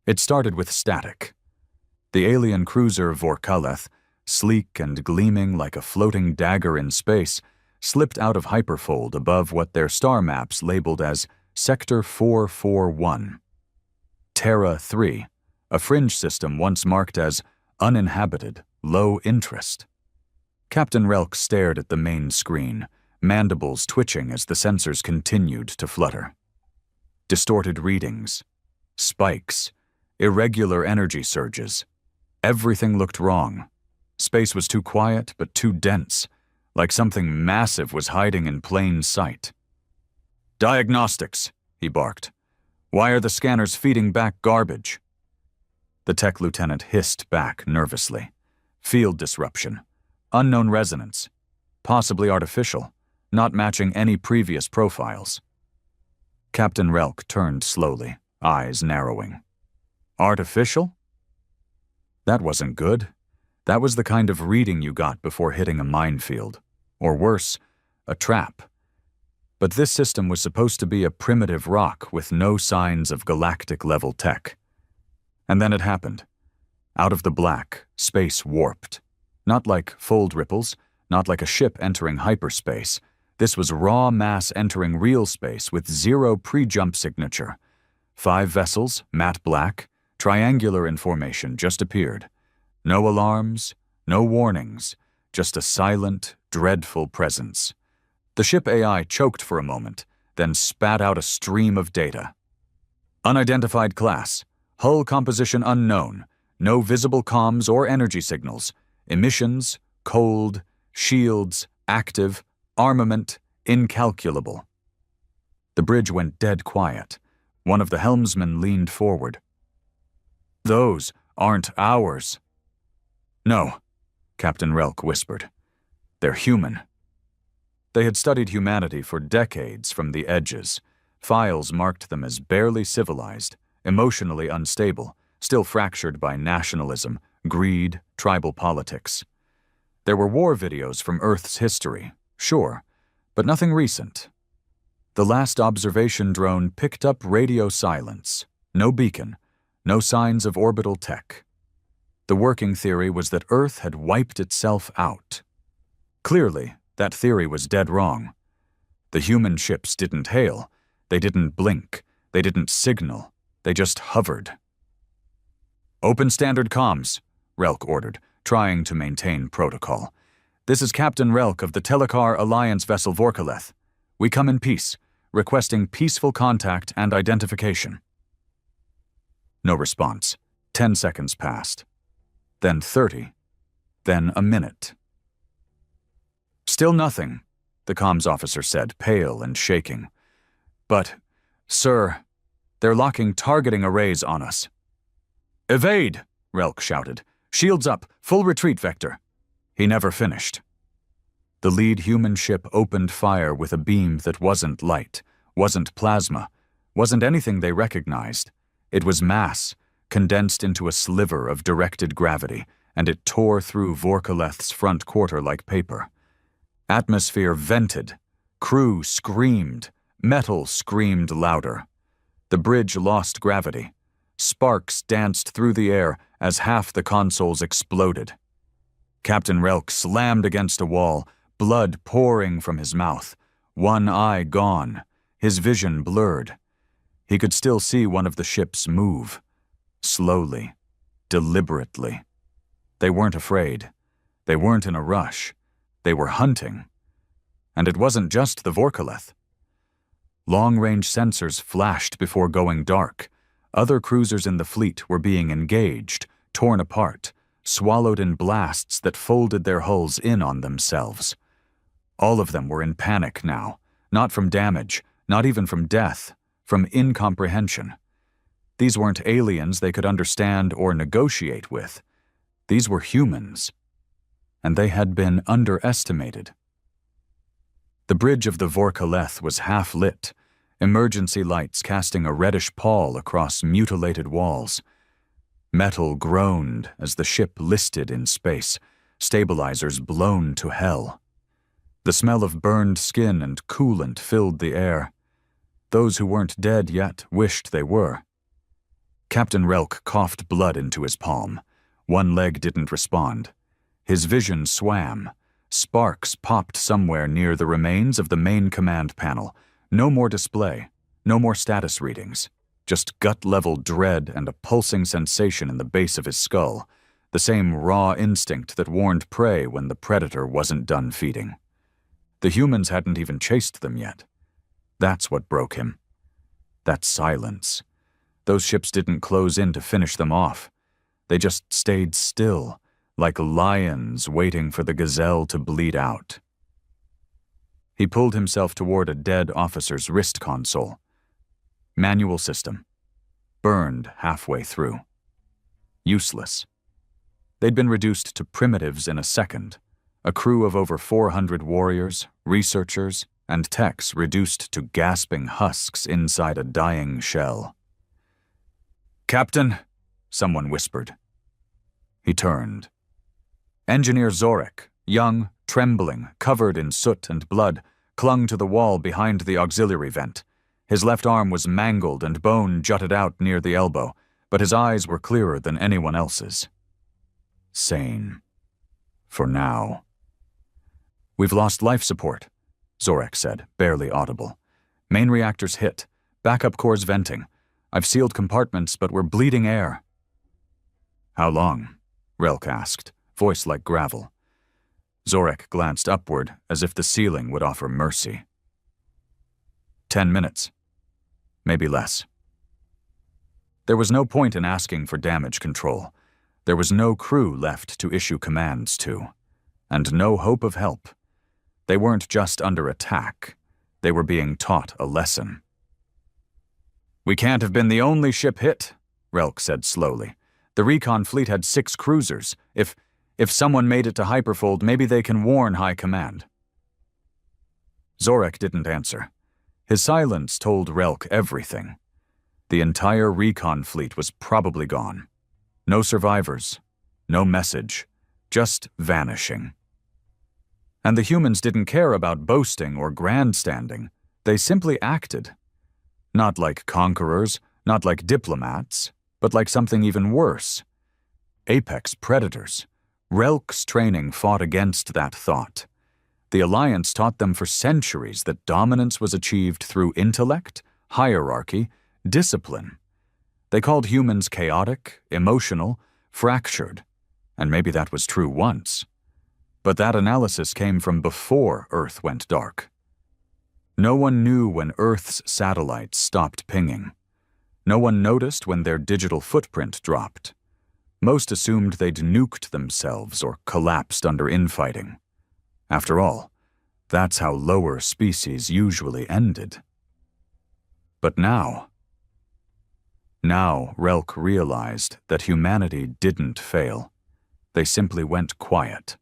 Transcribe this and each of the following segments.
It started with static. The alien cruiser Vorkaleth, sleek and gleaming like a floating dagger in space, slipped out of hyperfold above what their star maps labeled as Sector 441. Terra 3, a fringe system once marked as uninhabited, low interest. Captain Relk stared at the main screen, mandibles twitching as the sensors continued to flutter. Distorted readings, spikes, irregular energy surges. Everything looked wrong. Space was too quiet but too dense, like something massive was hiding in plain sight. "Diagnostics," he barked. "Why are the scanners feeding back garbage?" The tech lieutenant hissed back nervously. "Field disruption. Unknown resonance. Possibly artificial, not matching any previous profiles." Captain Relk turned slowly, eyes narrowing. "Artificial?" That wasn't good. That was the kind of reading you got before hitting a minefield. Or worse, a trap. But this system was supposed to be a primitive rock with no signs of galactic-level tech. And then it happened. Out of the black, space warped. Not like fold ripples, not like a ship entering hyperspace. This was raw mass entering real space with zero pre-jump signature. 5 vessels, matte black, triangular in formation, just appeared. No alarms, no warnings, just a silent, dreadful presence. The ship AI choked for a moment, then spat out a stream of data. Unidentified class, hull composition unknown, no visible comms or energy signals, emissions, cold, shields, active, armament, incalculable. The bridge went dead quiet. One of the helmsmen leaned forward. "Those aren't ours." "No," Captain Relk whispered. "They're human." They had studied humanity for decades from the edges. Files marked them as barely civilized, emotionally unstable, still fractured by nationalism, greed, tribal politics. There were war videos from Earth's history, sure, but nothing recent. The last observation drone picked up radio silence, no beacon, no signs of orbital tech. The working theory was that Earth had wiped itself out. Clearly, that theory was dead wrong. The human ships didn't hail, they didn't blink, they didn't signal, they just hovered. "Open standard comms," Relk ordered, trying to maintain protocol. "This is Captain Relk of the Telekar Alliance vessel Vorkaleth. We come in peace, requesting peaceful contact and identification." No response. 10 seconds passed. Then 30. Then a minute. "Still nothing," the comms officer said, pale and shaking. "But, sir, they're locking targeting arrays on us." "Evade!" Relk shouted. "Shields up, full retreat vector." He never finished. The lead human ship opened fire with a beam that wasn't light, wasn't plasma, wasn't anything they recognized. It was mass, condensed into a sliver of directed gravity, and it tore through Vorkaleth's front quarter like paper. Atmosphere vented. Crew screamed. Metal screamed louder. The bridge lost gravity. Sparks danced through the air as half the consoles exploded. Captain Relk slammed against a wall, blood pouring from his mouth. One eye gone, his vision blurred. He could still see one of the ships move. Slowly, deliberately. They weren't afraid. They weren't in a rush. They were hunting. And it wasn't just the Vorkaleth. Long-range sensors flashed before going dark. Other cruisers in the fleet were being engaged, torn apart, swallowed in blasts that folded their hulls in on themselves. All of them were in panic now, not from damage, not even from death, from incomprehension. These weren't aliens they could understand or negotiate with. These were humans. And they had been underestimated. The bridge of the Vorkaleth was half-lit, emergency lights casting a reddish pall across mutilated walls. Metal groaned as the ship listed in space, stabilizers blown to hell. The smell of burned skin and coolant filled the air. Those who weren't dead yet wished they were. Captain Relk coughed blood into his palm. One leg didn't respond. His vision swam. Sparks popped somewhere near the remains of the main command panel. No more display, no more status readings. Just gut-level dread and a pulsing sensation in the base of his skull. The same raw instinct that warned prey when the predator wasn't done feeding. The humans hadn't even chased them yet. That's what broke him. That silence. Those ships didn't close in to finish them off. They just stayed still, like lions waiting for the gazelle to bleed out. He pulled himself toward a dead officer's wrist console. Manual system. Burned halfway through. Useless. They'd been reduced to primitives in a second. A crew of over 400 warriors, researchers, and techs reduced to gasping husks inside a dying shell. "Captain," someone whispered. He turned. Engineer Zorek, young, trembling, covered in soot and blood, clung to the wall behind the auxiliary vent. His left arm was mangled and bone jutted out near the elbow, but his eyes were clearer than anyone else's. Sane. For now. "We've lost life support," Zorek said, barely audible. "Main reactors hit. Backup cores venting. I've sealed compartments, but we're bleeding air." "How long?" Relk asked, voice like gravel. Zorek glanced upward as if the ceiling would offer mercy. 10 minutes. Maybe less. There was no point in asking for damage control. There was no crew left to issue commands to, and no hope of help. They weren't just under attack. They were being taught a lesson. "We can't have been the only ship hit," Relk said slowly. "The recon fleet had 6 cruisers. If someone made it to Hyperfold, maybe they can warn High Command." Zorek didn't answer. His silence told Relk everything. The entire recon fleet was probably gone. No survivors, no message, just vanishing. And the humans didn't care about boasting or grandstanding. They simply acted. Not like conquerors, not like diplomats, but like something even worse. Apex predators. Relk's training fought against that thought. The Alliance taught them for centuries that dominance was achieved through intellect, hierarchy, discipline. They called humans chaotic, emotional, fractured, and maybe that was true once. But that analysis came from before Earth went dark. No one knew when Earth's satellites stopped pinging. No one noticed when their digital footprint dropped. Most assumed they'd nuked themselves or collapsed under infighting. After all, that's how lower species usually ended. But now Relk realized that humanity didn't fail. They simply went quiet.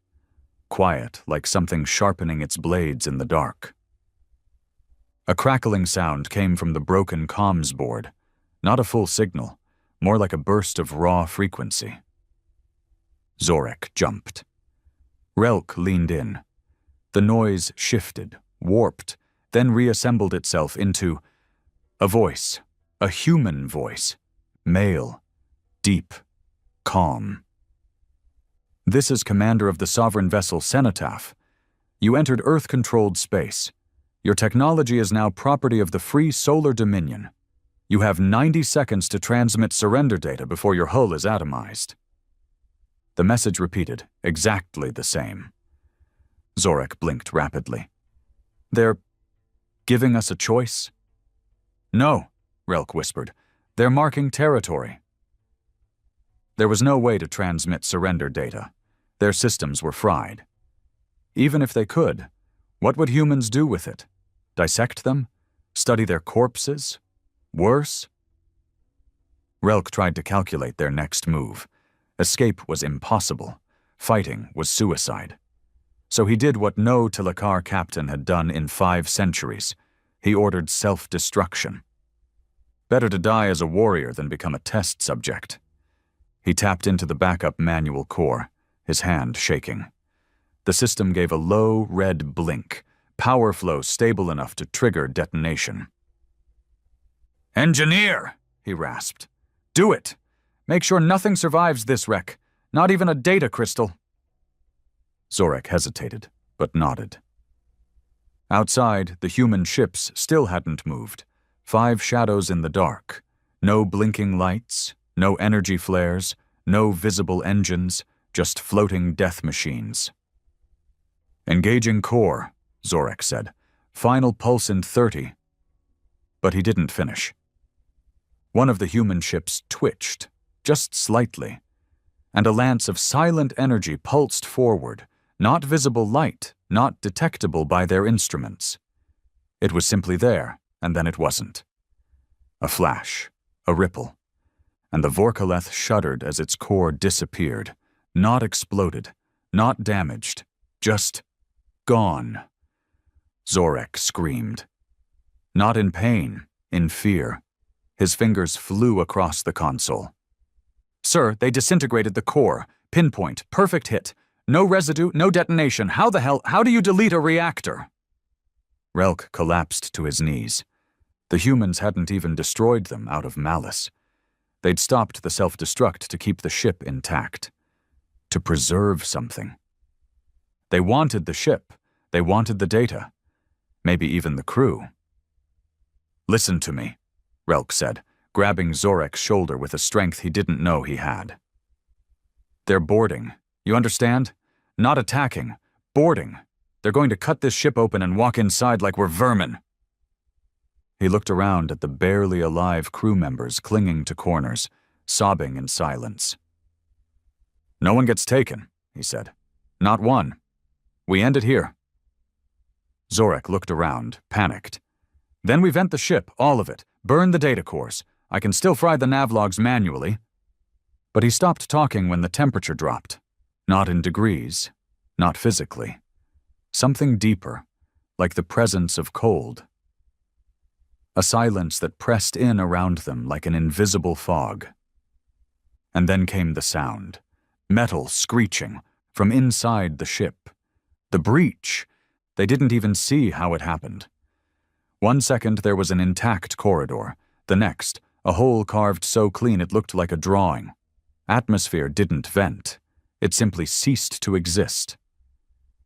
Quiet like something sharpening its blades in the dark. A crackling sound came from the broken comms board. Not a full signal, more like a burst of raw frequency. Zorek jumped. Relk leaned in. The noise shifted, warped, then reassembled itself into a voice, a human voice, male, deep, calm. "This is commander of the sovereign vessel Cenotaph. You entered Earth-controlled space. Your technology is now property of the Free Solar Dominion. You have 90 seconds to transmit surrender data before your hull is atomized." The message repeated, exactly the same. Zorek blinked rapidly. "They're giving us a choice?" "No," Relk whispered. "They're marking territory." There was no way to transmit surrender data. Their systems were fried. Even if they could, what would humans do with it? Dissect them? Study their corpses? Worse? Relk tried to calculate their next move. Escape was impossible. Fighting was suicide. So he did what no Tilakar captain had done in 5 centuries. He ordered self-destruction. Better to die as a warrior than become a test subject. He tapped into the backup manual core, his hand shaking. The system gave a low red blink, power flow stable enough to trigger detonation. "Engineer!" he rasped. Do it! Make sure nothing survives this wreck, not even a data crystal. Zorak hesitated, but nodded. Outside, the human ships still hadn't moved. 5 shadows in the dark. No blinking lights, no energy flares, no visible engines, just floating death machines. Engaging core, Zorak said. Final pulse in 30. But he didn't finish. One of the human ships twitched, just slightly, and a lance of silent energy pulsed forward, not visible light, not detectable by their instruments. It was simply there, and then it wasn't. A flash, a ripple, and the Vorkaleth shuddered as its core disappeared, not exploded, not damaged, just gone. Zorak screamed. Not in pain, in fear. His fingers flew across the console. Sir, they disintegrated the core. Pinpoint, perfect hit. No residue, no detonation. How do you delete a reactor? Relk collapsed to his knees. The humans hadn't even destroyed them out of malice. They'd stopped the self-destruct to keep the ship intact. To preserve something. They wanted the ship. They wanted the data. Maybe even the crew. Listen to me, Relk said, grabbing Zorak's shoulder with a strength he didn't know he had. They're boarding. You understand? Not attacking. Boarding. They're going to cut this ship open and walk inside like we're vermin. He looked around at the barely alive crew members clinging to corners, sobbing in silence. No one gets taken, he said. Not one. We end it here. Zorak looked around, panicked. Then we vent the ship, all of it. Burn the data cores. I can still fry the navlogs manually. But he stopped talking when the temperature dropped. Not in degrees, not physically. Something deeper, like the presence of cold. A silence that pressed in around them like an invisible fog. And then came the sound. Metal screeching from inside the ship. The breach. They didn't even see how it happened. 1 second there was an intact corridor. The next, a hole carved so clean it looked like a drawing. Atmosphere didn't vent. It simply ceased to exist.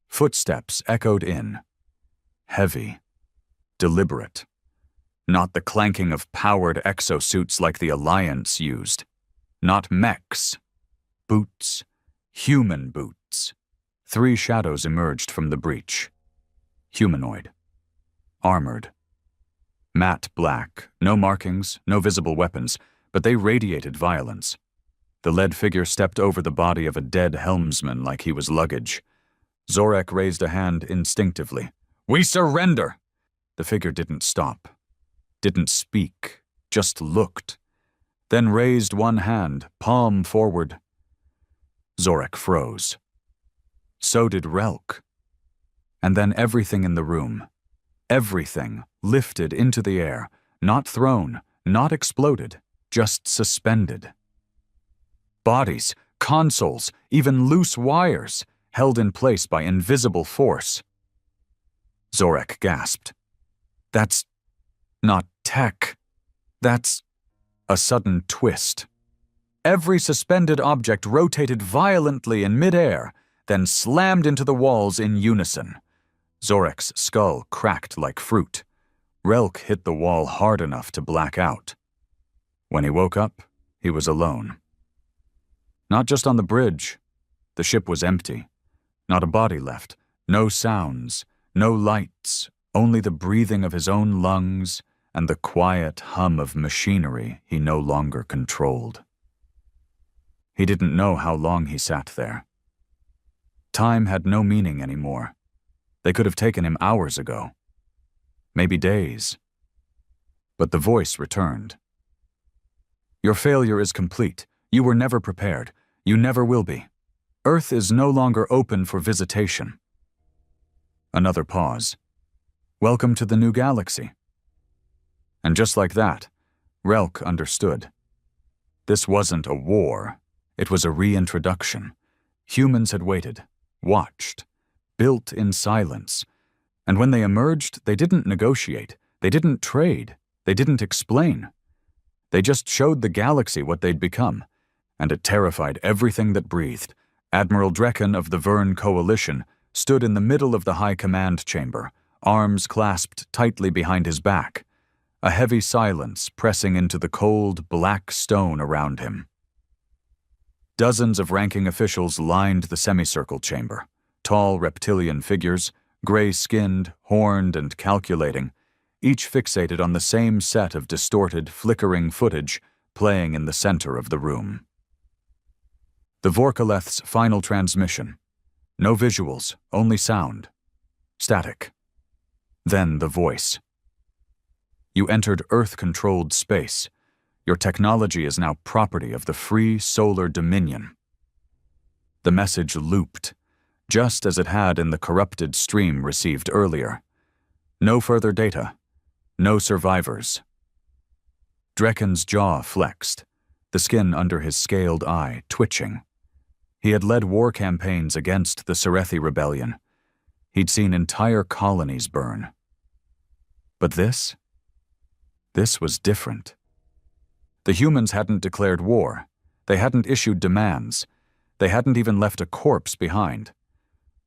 Footsteps echoed in. Heavy. Deliberate. Not the clanking of powered exosuits like the Alliance used. Not mechs. Boots. Human boots. 3 shadows emerged from the breach. Humanoid. Armored. Matte black. No markings, no visible weapons, but they radiated violence. The lead figure stepped over the body of a dead helmsman like he was luggage. Zorak raised a hand instinctively. We surrender! The figure didn't stop. Didn't speak. Just looked. Then raised one hand, palm forward. Zorak froze. So did Relk. And then everything in the room. Everything lifted into the air, not thrown, not exploded, just suspended. Bodies, consoles, even loose wires, held in place by invisible force. Zorak gasped. That's not tech. That's a sudden twist. Every suspended object rotated violently in midair, then slammed into the walls in unison. Zorak's skull cracked like fruit. Relk hit the wall hard enough to black out. When he woke up, he was alone. Not just on the bridge. The ship was empty. Not a body left. No sounds. No lights. Only the breathing of his own lungs and the quiet hum of machinery he no longer controlled. He didn't know how long he sat there. Time had no meaning anymore. They could have taken him hours ago. Maybe days. But the voice returned. Your failure is complete. You were never prepared. You never will be. Earth is no longer open for visitation. Another pause. Welcome to the new galaxy. And just like that, Relk understood. This wasn't a war. It was a reintroduction. Humans had waited, watched, built in silence. And when they emerged, they didn't negotiate. They didn't trade. They didn't explain. They just showed the galaxy what they'd become, and it terrified everything that breathed. Admiral Drekken of the Verne Coalition stood in the middle of the high command chamber, arms clasped tightly behind his back, a heavy silence pressing into the cold, black stone around him. Dozens of ranking officials lined the semicircle chamber, tall reptilian figures, gray-skinned, horned, and calculating, each fixated on the same set of distorted, flickering footage playing in the center of the room. The Vorkaleth's final transmission. No visuals, only sound. Static. Then the voice. You entered Earth-controlled space. Your technology is now property of the free solar dominion. The message looped, just as it had in the corrupted stream received earlier. No further data. No survivors. Drekken's jaw flexed, the skin under his scaled eye twitching. He had led war campaigns against the Serethi rebellion. He'd seen entire colonies burn. But this was different. The humans hadn't declared war. They hadn't issued demands. They hadn't even left a corpse behind.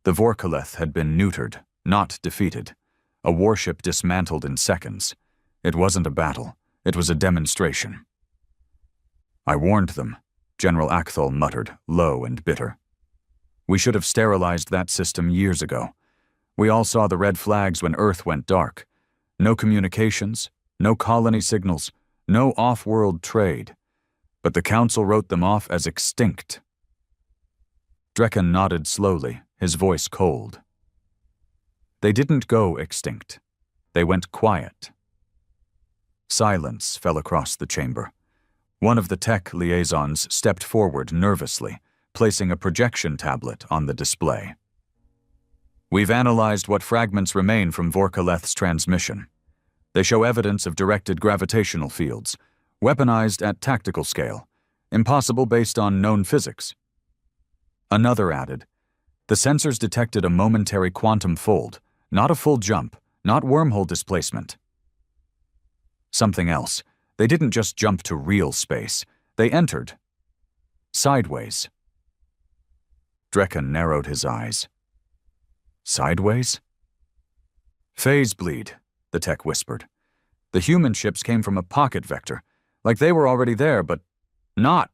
The Vorkaleth had been neutered, not defeated. A warship dismantled in seconds. It wasn't a battle. It was a demonstration. I warned them, General Akthol muttered, low and bitter. We should have sterilized that system years ago. We all saw the red flags when Earth went dark. No communications, no colony signals, no off-world trade. But the Council wrote them off as extinct. Drekken nodded slowly, his voice cold. They didn't go extinct. They went quiet. Silence fell across the chamber. One of the tech liaisons stepped forward nervously, placing a projection tablet on the display. We've analyzed what fragments remain from Vorkaleth's transmission. They show evidence of directed gravitational fields, weaponized at tactical scale, impossible based on known physics. Another added, the sensors detected a momentary quantum fold, not a full jump, not wormhole displacement. Something else. They didn't just jump to real space. They entered. Sideways. Drekken narrowed his eyes. Sideways? Phase bleed, the tech whispered. The human ships came from a pocket vector, like they were already there, but not.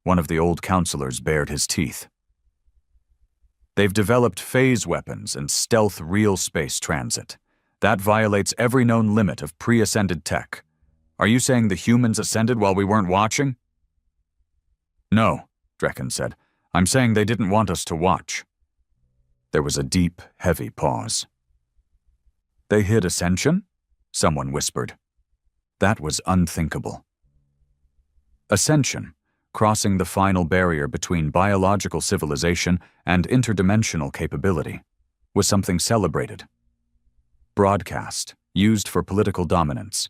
One of the old counselors bared his teeth. They've developed phase weapons and stealth real space transit. That violates every known limit of pre-ascended tech. Are you saying the humans ascended while we weren't watching? No, Drekken said. I'm saying they didn't want us to watch. There was a deep, heavy pause. They hid ascension? Someone whispered. That was unthinkable. Ascension, crossing the final barrier between biological civilization and interdimensional capability, was something celebrated. Broadcast, used for political dominance.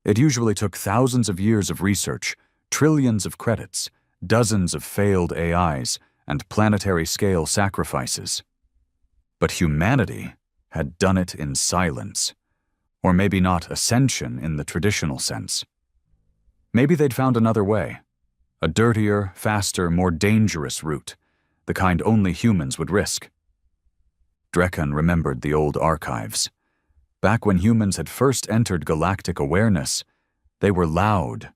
It usually took thousands of years of research, trillions of credits, dozens of failed AIs, and planetary-scale sacrifices. But humanity had done it in silence. Or maybe not ascension in the traditional sense. Maybe they'd found another way. A dirtier, faster, more dangerous route, the kind only humans would risk. Drekken remembered the old archives. Back when humans had first entered galactic awareness, they were loud,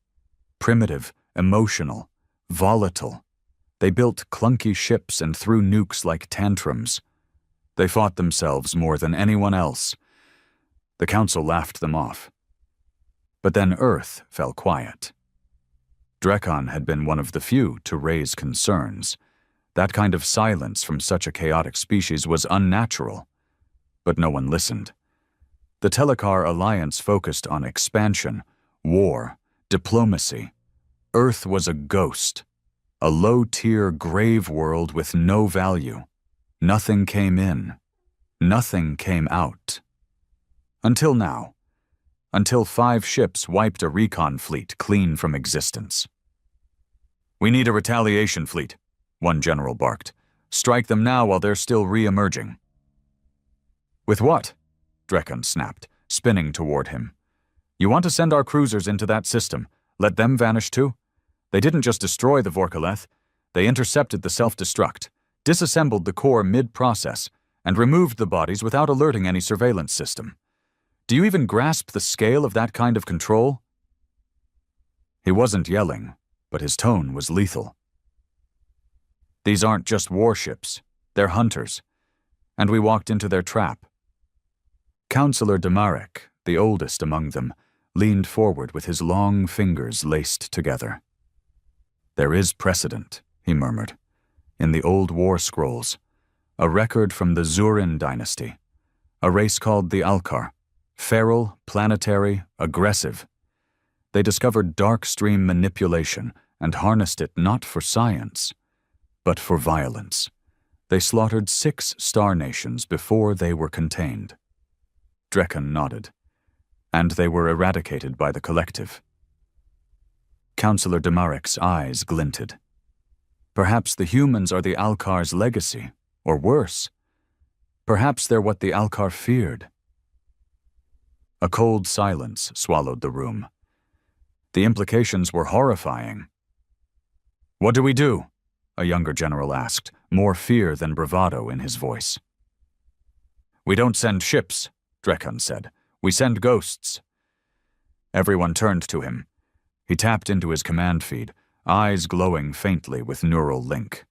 primitive, emotional, volatile. They built clunky ships and threw nukes like tantrums. They fought themselves more than anyone else. The Council laughed them off. But then Earth fell quiet. Drekken had been one of the few to raise concerns. That kind of silence from such a chaotic species was unnatural. But no one listened. The Telekar Alliance focused on expansion, war, diplomacy. Earth was a ghost, a low-tier grave world with no value. Nothing came in. Nothing came out. Until now. Until 5 ships wiped a recon fleet clean from existence. We need a retaliation fleet, one general barked. Strike them now while they're still re-emerging. With what? Drekken snapped, spinning toward him. You want to send our cruisers into that system, let them vanish too? They didn't just destroy the Vorkaleth, they intercepted the self-destruct, disassembled the core mid-process, and removed the bodies without alerting any surveillance system. Do you even grasp the scale of that kind of control? He wasn't yelling, but his tone was lethal. These aren't just warships, they're hunters, and we walked into their trap. Counselor Demarek, the oldest among them, leaned forward with his long fingers laced together. There is precedent, he murmured, in the old war scrolls, a record from the Zurin dynasty, a race called the Alkar, feral, planetary, aggressive. They discovered dark stream manipulation and harnessed it not for science, but for violence. They slaughtered 6 star nations before they were contained. Drekan nodded. And they were eradicated by the collective. Counselor Demarek's eyes glinted. Perhaps the humans are the Alkar's legacy, or worse. Perhaps they're what the Alkar feared. A cold silence swallowed the room. The implications were horrifying. What do we do? A younger general asked, more fear than bravado in his voice. We don't send ships, Drekan said. We send ghosts. Everyone turned to him. He tapped into his command feed, eyes glowing faintly with neural link.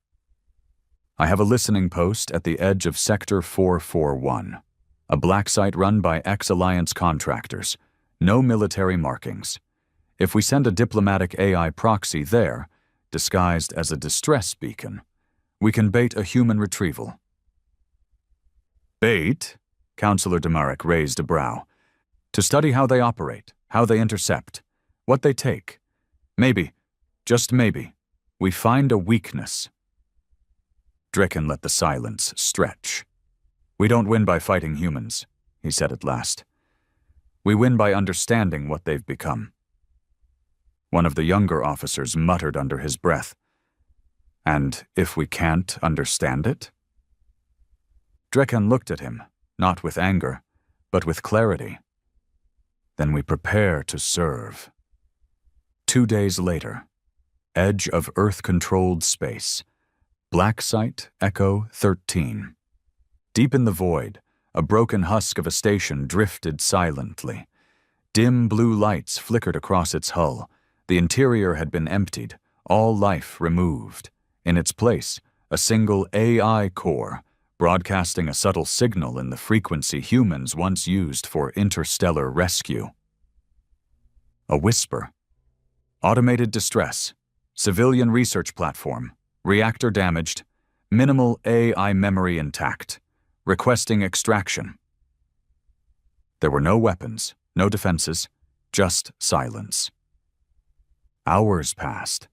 I have a listening post at the edge of Sector 441, a black site run by ex-Alliance contractors, no military markings. If we send a diplomatic AI proxy there, disguised as a distress beacon, we can bait a human retrieval. Bait? Counselor Demarek raised a brow. To study how they operate, how they intercept, what they take. Maybe, just maybe, we find a weakness. Drekan let the silence stretch. We don't win by fighting humans, he said at last. We win by understanding what they've become. One of the younger officers muttered under his breath. And if we can't understand it? Drekan looked at him, not with anger, but with clarity. Then we prepare to serve. 2 days later, edge of Earth-controlled space, Black Site Echo 13. Deep in the void, a broken husk of a station drifted silently. Dim blue lights flickered across its hull. The interior had been emptied, all life removed. In its place, a single AI core, broadcasting a subtle signal in the frequency humans once used for interstellar rescue. A whisper. Automated distress. Civilian research platform. Reactor damaged. Minimal AI memory intact. Requesting extraction. There were no weapons, no defenses, just silence. Hours passed.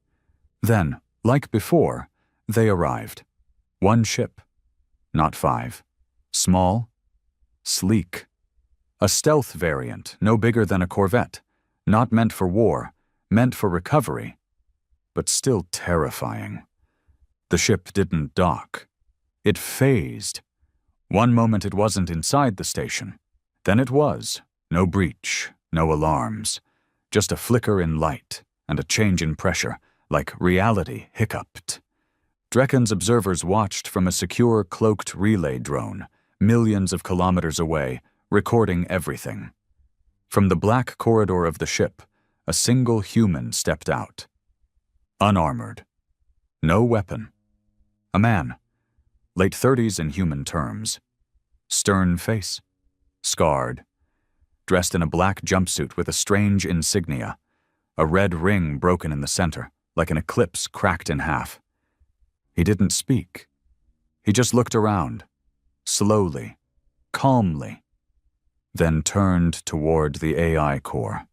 Then, like before, they arrived. 1 ship. Not 5. Small. Sleek. A stealth variant, no bigger than a corvette. Not meant for war, meant for recovery. But still terrifying. The ship didn't dock. It phased. One moment it wasn't inside the station. Then it was. No breach, no alarms. Just a flicker in light and a change in pressure, like reality hiccuped. Drekan's observers watched from a secure cloaked relay drone, millions of kilometers away, recording everything. From the black corridor of the ship, a single human stepped out. Unarmored. No weapon. A man. Late 30s in human terms. Stern face. Scarred. Dressed in a black jumpsuit with a strange insignia. A red ring broken in the center, like an eclipse cracked in half. He didn't speak. He just looked around, slowly, calmly, then turned toward the AI core.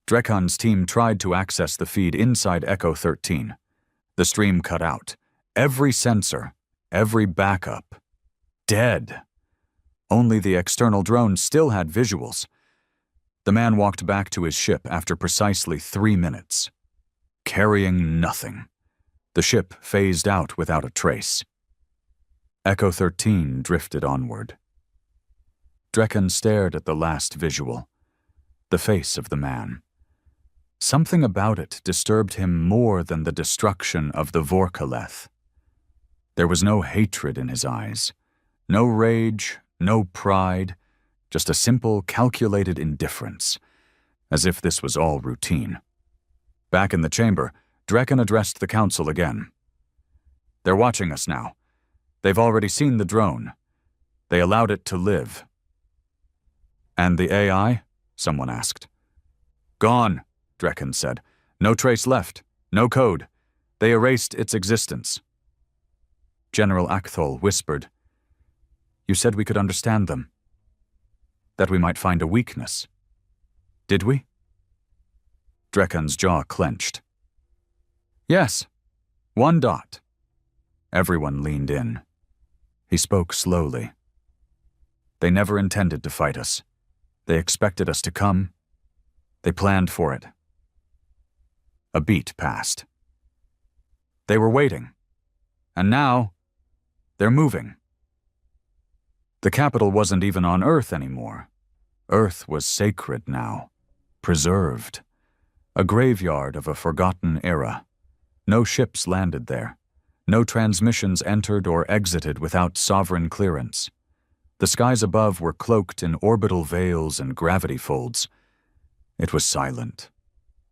Drekan's team tried to access the feed inside Echo 13. The stream cut out. Every sensor, every backup, dead. Only the external drone still had visuals. The man walked back to his ship after precisely 3 minutes, carrying nothing. The ship phased out without a trace. Echo 13 drifted onward. Drekan stared at the last visual. the face of the man. Something about it disturbed him more than the destruction of the Vorkaleth. There was no hatred in his eyes, no rage, no pride, just a simple, calculated indifference, as if this was all routine. Back in the chamber, Drekken addressed the council again. "They're watching us now. They've already seen the drone. They allowed it to live." "And the AI?" someone asked. "Gone," Drekken said. "No trace left. No code. They erased its existence." General Akthol whispered, "You said we could understand them. That we might find a weakness. Did we?" Drekken's jaw clenched. "Yes. 1 dot." Everyone leaned in. He spoke slowly. "They never intended to fight us. They expected us to come. They planned for it." A beat passed. "They were waiting. And now, they're moving." The capital wasn't even on Earth anymore. Earth was sacred now, preserved. A graveyard of a forgotten era. No ships landed there. No transmissions entered or exited without sovereign clearance. The skies above were cloaked in orbital veils and gravity folds. It was silent,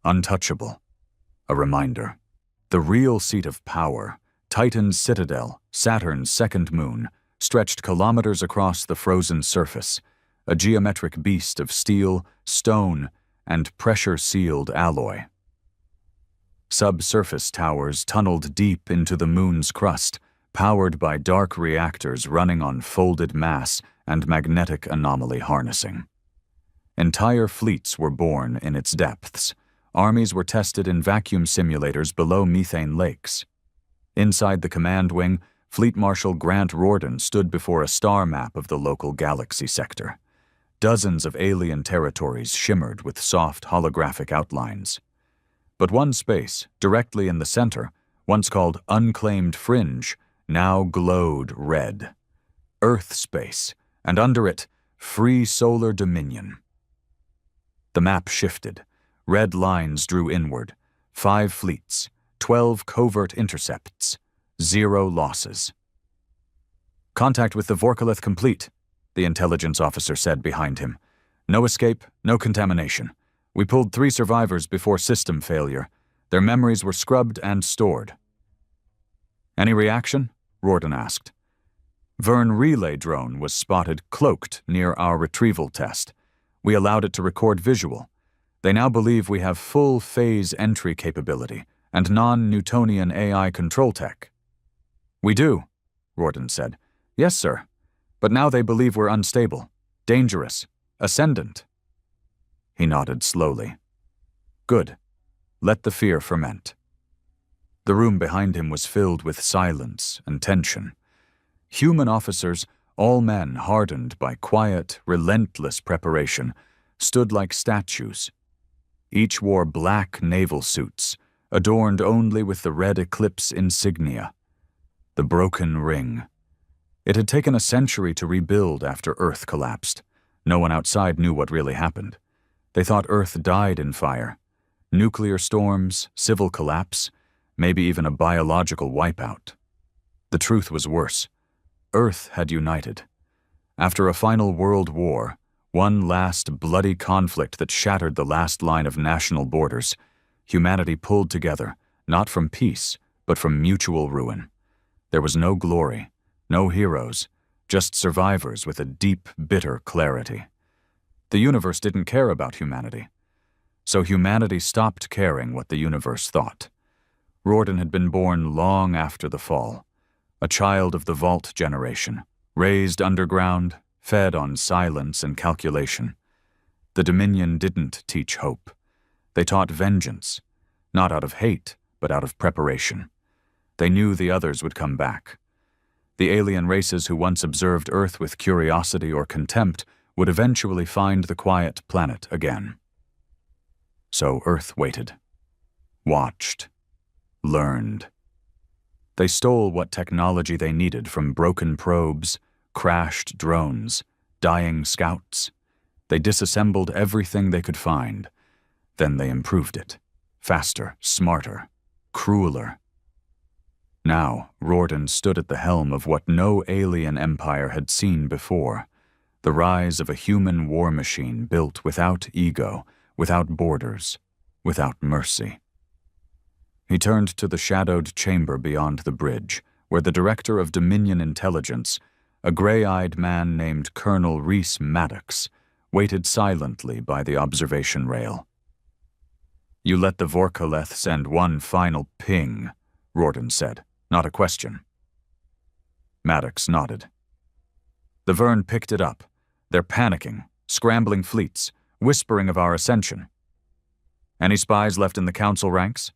untouchable. A reminder. The real seat of power, Titan's citadel, Saturn's second moon, stretched kilometers across the frozen surface, a geometric beast of steel, stone, and pressure-sealed alloy. Subsurface towers tunneled deep into the moon's crust, powered by dark reactors running on folded mass and magnetic anomaly harnessing. Entire fleets were born in its depths. Armies were tested in vacuum simulators below methane lakes. Inside the command wing, Fleet Marshal Grant Rorden stood before a star map of the local galaxy sector. Dozens of alien territories shimmered with soft holographic outlines. But one space, directly in the center, once called Unclaimed Fringe, now glowed red. Earth space, and under it, free solar dominion. The map shifted. Red lines drew inward. 5 fleets, 12 covert intercepts, 0 losses. "Contact with the Vorkaleth complete," the intelligence officer said behind him. "No escape, no contamination. We pulled 3 survivors before system failure. Their memories were scrubbed and stored." "Any reaction?" Rorden asked. Vern relay drone was spotted cloaked near our retrieval test. We allowed it to record visual. They now believe we have full phase entry capability and non-Newtonian AI control tech. "We do," Rorden said. "Yes, sir. But now they believe we're unstable, dangerous, ascendant." He nodded slowly. "Good. Let the fear ferment." The room behind him was filled with silence and tension. Human officers, all men hardened by quiet, relentless preparation, stood like statues. Each wore black naval suits, adorned only with the red eclipse insignia. The broken ring. It had taken a century to rebuild after Earth collapsed. No one outside knew what really happened. They thought Earth died in fire. Nuclear storms, civil collapse, maybe even a biological wipeout. The truth was worse. Earth had united. After a final world war, one last bloody conflict that shattered the last line of national borders, humanity pulled together, not from peace, but from mutual ruin. There was no glory, no heroes, just survivors with a deep, bitter clarity. The universe didn't care about humanity. So humanity stopped caring what the universe thought. Rorden had been born long after the fall, a child of the Vault generation, raised underground, fed on silence and calculation. The Dominion didn't teach hope. They taught vengeance, not out of hate, but out of preparation. They knew the others would come back. The alien races who once observed Earth with curiosity or contempt would eventually find the quiet planet again. So Earth waited, watched, learned. They stole what technology they needed from broken probes, crashed drones, dying scouts. They disassembled everything they could find. Then they improved it. Faster, smarter, crueler. Now, Riordan stood at the helm of what no alien empire had seen before. The rise of a human war machine built without ego, without borders, without mercy. He turned to the shadowed chamber beyond the bridge, where the director of Dominion Intelligence, a gray-eyed man named Colonel Rhys Maddox, waited silently by the observation rail. "You let the Vorkaleth send one final ping," Riordan said, not a question. Maddox nodded. "The Vern picked it up. They're panicking, scrambling fleets, whispering of our ascension. Any spies left in the council ranks?"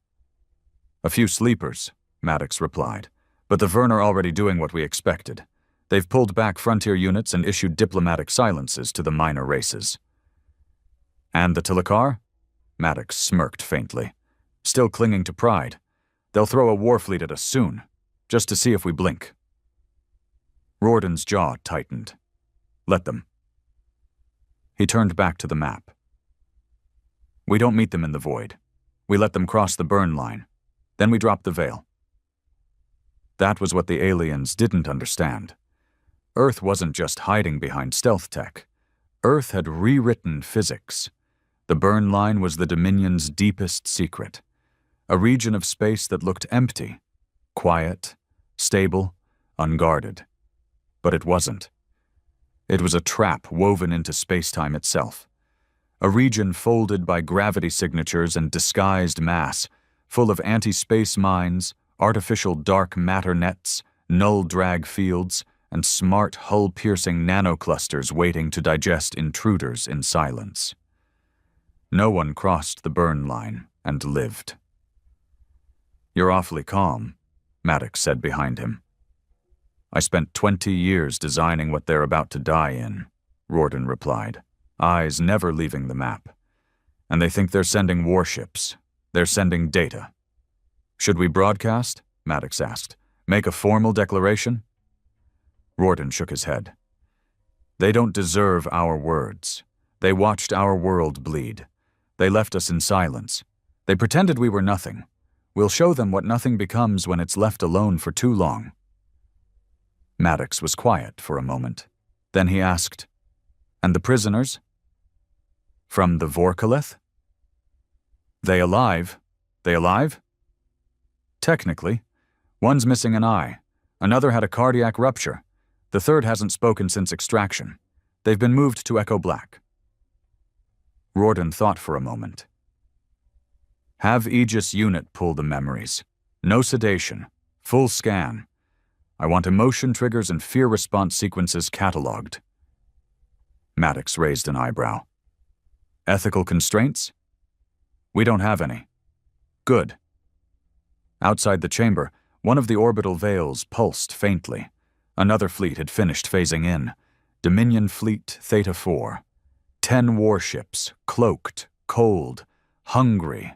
"A few sleepers," Maddox replied, "but the Vern are already doing what we expected. They've pulled back frontier units and issued diplomatic silences to the minor races." "And the Tilakar?" Maddox smirked faintly. "Still clinging to pride. They'll throw a war fleet at us soon, just to see if we blink." Riordan's jaw tightened. "Let them." He turned back to the map. "We don't meet them in the void. We let them cross the burn line. Then we drop the veil." That was what the aliens didn't understand. Earth wasn't just hiding behind stealth tech. Earth had rewritten physics. The burn line was the Dominion's deepest secret. A region of space that looked empty, quiet, stable, unguarded. But it wasn't. It was a trap woven into space-time itself. A region folded by gravity signatures and disguised mass, full of anti-space mines, artificial dark matter nets, null drag fields, and smart hull-piercing nanoclusters waiting to digest intruders in silence. No one crossed the burn line and lived. "You're awfully calm," Maddox said behind him. "I spent 20 years designing what they're about to die in," Riordan replied, eyes never leaving the map. "And they think they're sending warships. They're sending data." "Should we broadcast?" Maddox asked. "Make a formal declaration?" Riordan shook his head. "They don't deserve our words. They watched our world bleed. They left us in silence. They pretended we were nothing. We'll show them what nothing becomes when it's left alone for too long." Maddox was quiet for a moment. Then he asked, "And the prisoners?" "From the Vorkaleth?" "They alive? They alive?" "Technically. One's missing an eye. Another had a cardiac rupture. The third hasn't spoken since extraction. They've been moved to Echo Black." Riordan thought for a moment. "Have Aegis unit pull the memories. No sedation. Full scan. I want emotion triggers and fear response sequences cataloged." Maddox raised an eyebrow. "Ethical constraints?" "We don't have any." "Good." Outside the chamber, one of the orbital veils pulsed faintly. Another fleet had finished phasing in. Dominion Fleet Theta 4. 10 warships, cloaked, cold, hungry.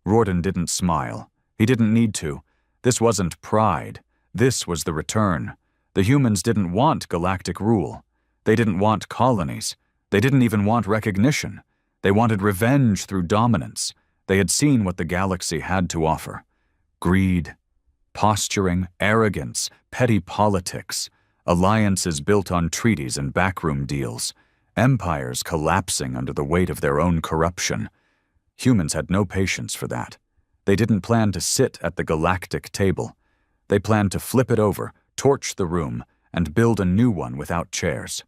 Riordan didn't smile. He didn't need to. This wasn't pride. This was the return. The humans didn't want galactic rule. They didn't want colonies. They didn't even want recognition. They wanted revenge through dominance. They had seen what the galaxy had to offer. Greed, posturing, arrogance, petty politics, alliances built on treaties and backroom deals, empires collapsing under the weight of their own corruption. Humans had no patience for that. They didn't plan to sit at the galactic table. They planned to flip it over, torch the room, and build a new one without chairs.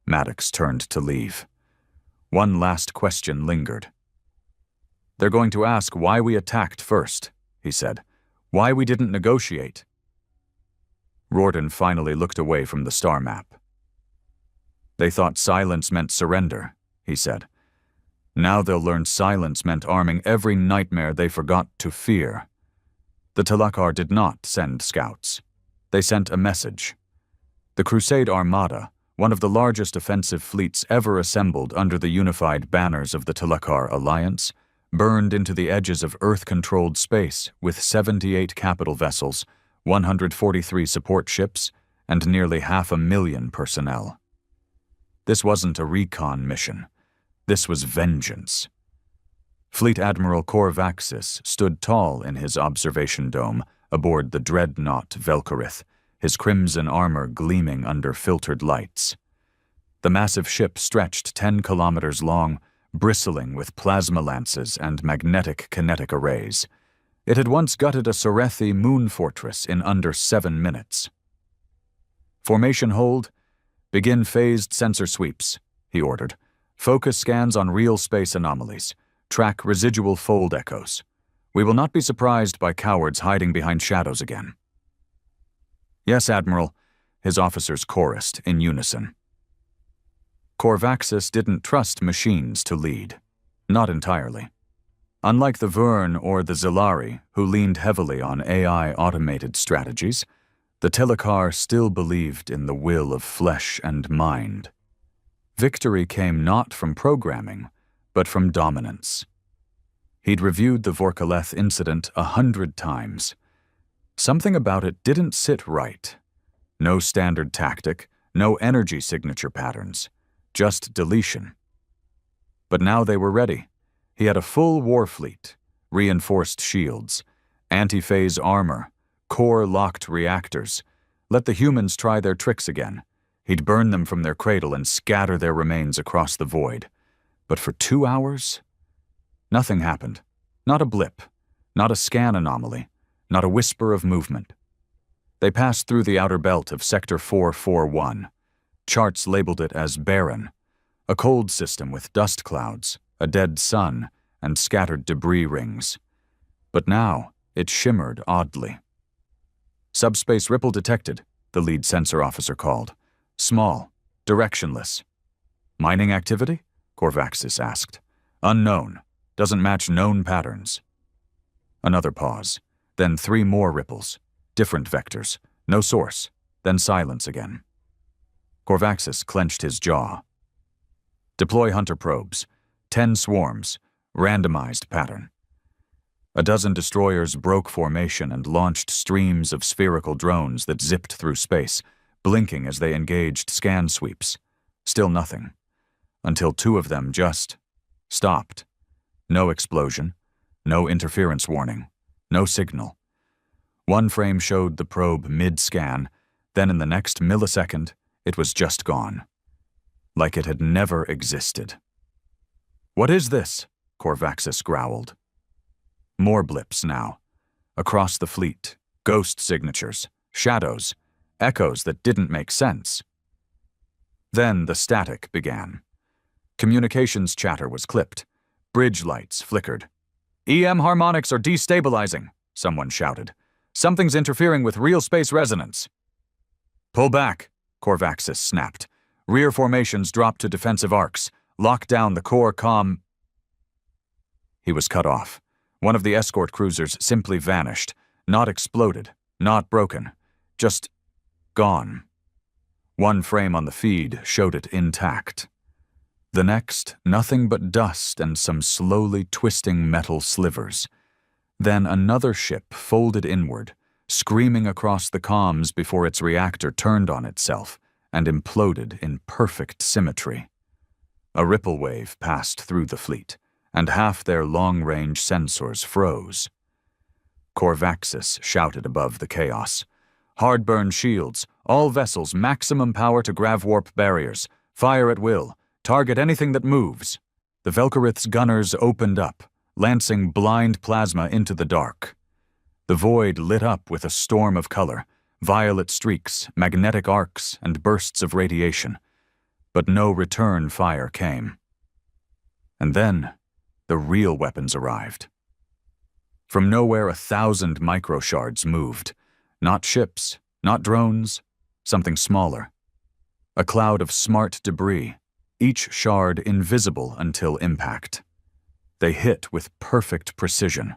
Maddox turned to leave. One last question lingered. "They're going to ask why we attacked first," he said. "Why we didn't negotiate." Riordan finally looked away from the star map. "They thought silence meant surrender," he said. "Now they'll learn silence meant arming every nightmare they forgot to fear." The Tilakar did not send scouts. They sent a message. The Crusade Armada, one of the largest offensive fleets ever assembled under the unified banners of the Tilakar Alliance, burned into the edges of Earth-controlled space with 78 capital vessels, 143 support ships, and nearly 500,000 personnel. This wasn't a recon mission. This was vengeance. Fleet Admiral Corvaxis stood tall in his observation dome aboard the dreadnought Velkorith, his crimson armor gleaming under filtered lights. The massive ship stretched 10 kilometers long, bristling with plasma lances and magnetic kinetic arrays. It had once gutted a Sorethi moon fortress in under 7 minutes. Formation hold. Begin phased sensor sweeps, he ordered. Focus scans on real space anomalies. Track residual fold echoes. We will not be surprised by cowards hiding behind shadows again. Yes, Admiral, his officers chorused in unison. Corvaxis didn't trust machines to lead. Not entirely. Unlike the Vern or the Zilari, who leaned heavily on AI automated strategies, the Telekar still believed in the will of flesh and mind. Victory came not from programming, but from dominance. He'd reviewed the Vorkaleth incident 100 times. Something about it didn't sit right. No standard tactic, no energy signature patterns, just deletion. But now they were ready. He had a full war fleet, reinforced shields, anti-phase armor, core-locked reactors. Let the humans try their tricks again. He'd burn them from their cradle and scatter their remains across the void. But for 2 hours? Nothing happened. Not a blip. Not a scan anomaly. Not a whisper of movement. They passed through the outer belt of Sector 441. Charts labeled it as barren, a cold system with dust clouds, a dead sun, and scattered debris rings. But now it shimmered oddly. Subspace ripple detected, the lead sensor officer called. Small, directionless. Mining activity? Corvaxis asked. Unknown. Doesn't match known patterns. Another pause. Then 3 more ripples. Different vectors. No source. Then silence again. Corvaxis clenched his jaw. Deploy hunter probes. 10 swarms. Randomized pattern. A dozen destroyers broke formation and launched streams of spherical drones that zipped through space, blinking as they engaged scan sweeps. Still nothing. Until 2 of them just stopped. No explosion. No interference warning. No signal. One frame showed the probe mid-scan, then in the next millisecond, it was just gone. Like it had never existed. What is this? Corvaxis growled. More blips now. Across the fleet, ghost signatures, shadows, echoes that didn't make sense. Then the static began. Communications chatter was clipped. Bridge lights flickered. EM harmonics are destabilizing, someone shouted. Something's interfering with real space resonance. Pull back, Corvaxis snapped. Rear formations dropped to defensive arcs. Lock down the core comm. He was cut off. One of the escort cruisers simply vanished. Not exploded, not broken. Just gone. One frame on the feed showed it intact. The next, nothing but dust and some slowly twisting metal slivers. Then another ship folded inward, screaming across the comms before its reactor turned on itself and imploded in perfect symmetry. A ripple wave passed through the fleet, and half their long-range sensors froze. Corvaxis shouted above the chaos. Hard-burn shields, all vessels maximum power to grav-warp barriers, fire at will, target anything that moves. The Velkorith's gunners opened up, lancing blind plasma into the dark. The void lit up with a storm of color, violet streaks, magnetic arcs, and bursts of radiation. But no return fire came. And then, the real weapons arrived. From nowhere 1,000 microshards moved. Not ships, not drones, something smaller. A cloud of smart debris, each shard invisible until impact. They hit with perfect precision.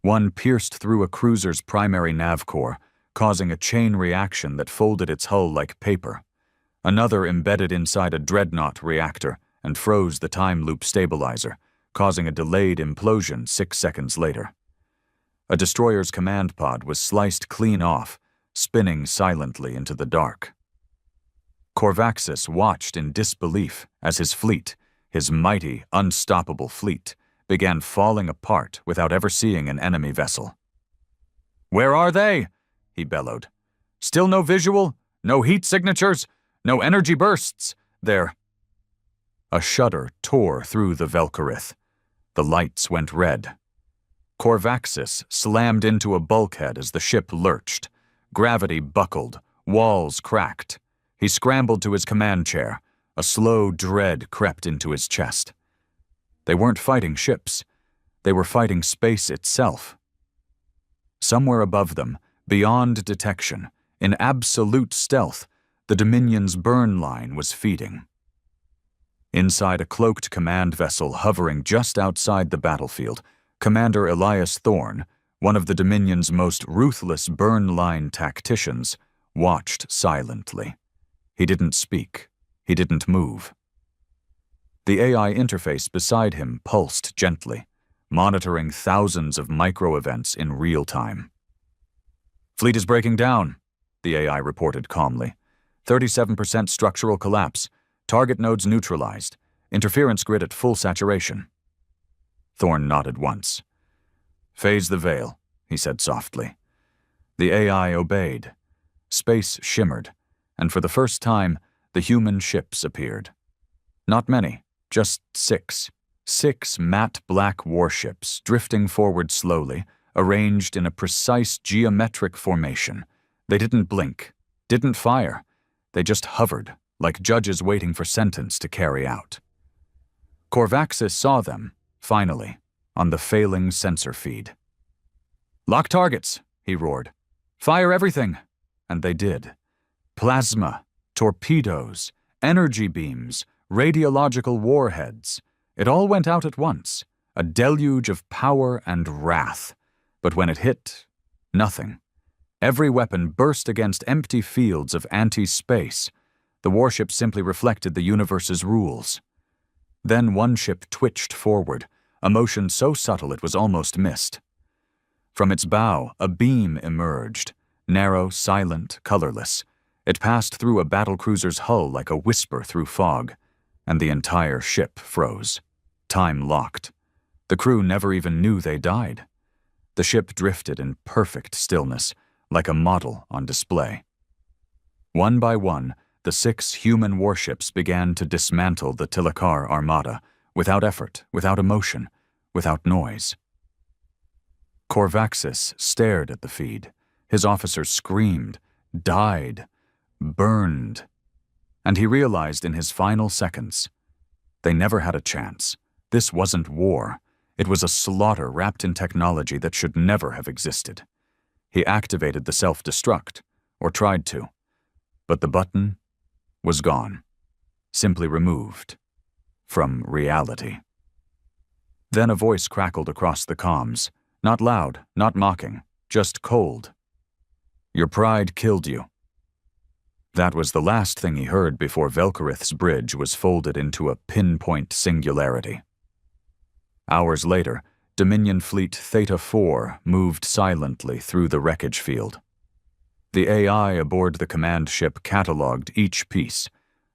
One pierced through a cruiser's primary nav core, causing a chain reaction that folded its hull like paper. Another embedded inside a dreadnought reactor and froze the time loop stabilizer, causing a delayed implosion 6 seconds later. A destroyer's command pod was sliced clean off, spinning silently into the dark. Corvaxis watched in disbelief as his fleet, his mighty, unstoppable fleet, began falling apart without ever seeing an enemy vessel. "Where are they?" he bellowed. "Still no visual? No heat signatures? No energy bursts? They're—" A shudder tore through the Velkarith. The lights went red. Corvaxis slammed into a bulkhead as the ship lurched. Gravity buckled. Walls cracked. He scrambled to his command chair. A slow dread crept into his chest. They weren't fighting ships. They were fighting space itself. Somewhere above them, beyond detection, in absolute stealth, the Dominion's burn line was feeding. Inside a cloaked command vessel hovering just outside the battlefield, Commander Elias Thorne, one of the Dominion's most ruthless burn line tacticians, watched silently. He didn't speak. He didn't move. The AI interface beside him pulsed gently, monitoring thousands of micro-events in real time. "Fleet is breaking down," the AI reported calmly. 37% structural collapse. Target nodes neutralized. Interference grid at full saturation. Thorne nodded once. "Phase the veil," he said softly. The AI obeyed. Space shimmered, and for the first time, the human ships appeared. Not many, just 6. 6 matte black warships drifting forward slowly, arranged in a precise geometric formation. They didn't blink, didn't fire. They just hovered, like judges waiting for sentence to carry out. Corvaxis saw them, finally, on the failing sensor feed. "Lock targets," he roared. "Fire everything." And they did. Plasma, torpedoes, energy beams, radiological warheads. It all went out at once, a deluge of power and wrath. But when it hit, nothing. Every weapon burst against empty fields of anti-space. The warship simply reflected the universe's rules. Then one ship twitched forward, a motion so subtle it was almost missed. From its bow, a beam emerged, narrow, silent, colorless. It passed through a battlecruiser's hull like a whisper through fog, and the entire ship froze. Time locked. The crew never even knew they died. The ship drifted in perfect stillness, like a model on display. One by one, the 6 human warships began to dismantle the Tilakar armada, without effort, without emotion, without noise. Corvaxis stared at the feed. His officers screamed, died, burned. And he realized in his final seconds, they never had a chance. This wasn't war. It was a slaughter wrapped in technology that should never have existed. He activated the self-destruct, or tried to. But the button was gone, simply removed from reality. Then a voice crackled across the comms, not loud, not mocking, just cold. "Your pride killed you." That was the last thing he heard before Velkarith's bridge was folded into a pinpoint singularity. Hours later, Dominion Fleet Theta 4 moved silently through the wreckage field. The AI aboard the command ship cataloged each piece.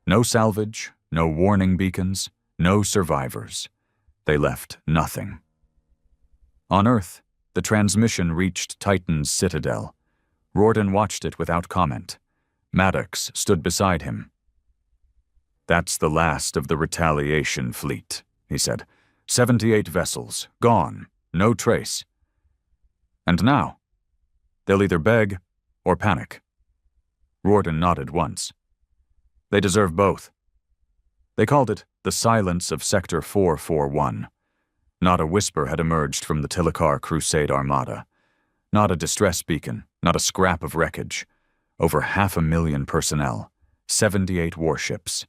No salvage, no warning beacons, no survivors. They left nothing. On Earth, the transmission reached Titan's citadel. Riordan watched it without comment. Maddox stood beside him. "That's the last of the retaliation fleet," he said. 78 vessels, gone, no trace. And now, they'll either beg or panic. Riordan nodded once. They deserve both. They called it the silence of Sector 441. Not a whisper had emerged from the Tilakar Crusade Armada. Not a distress beacon, not a scrap of wreckage. Over 500,000 personnel, 78 warships.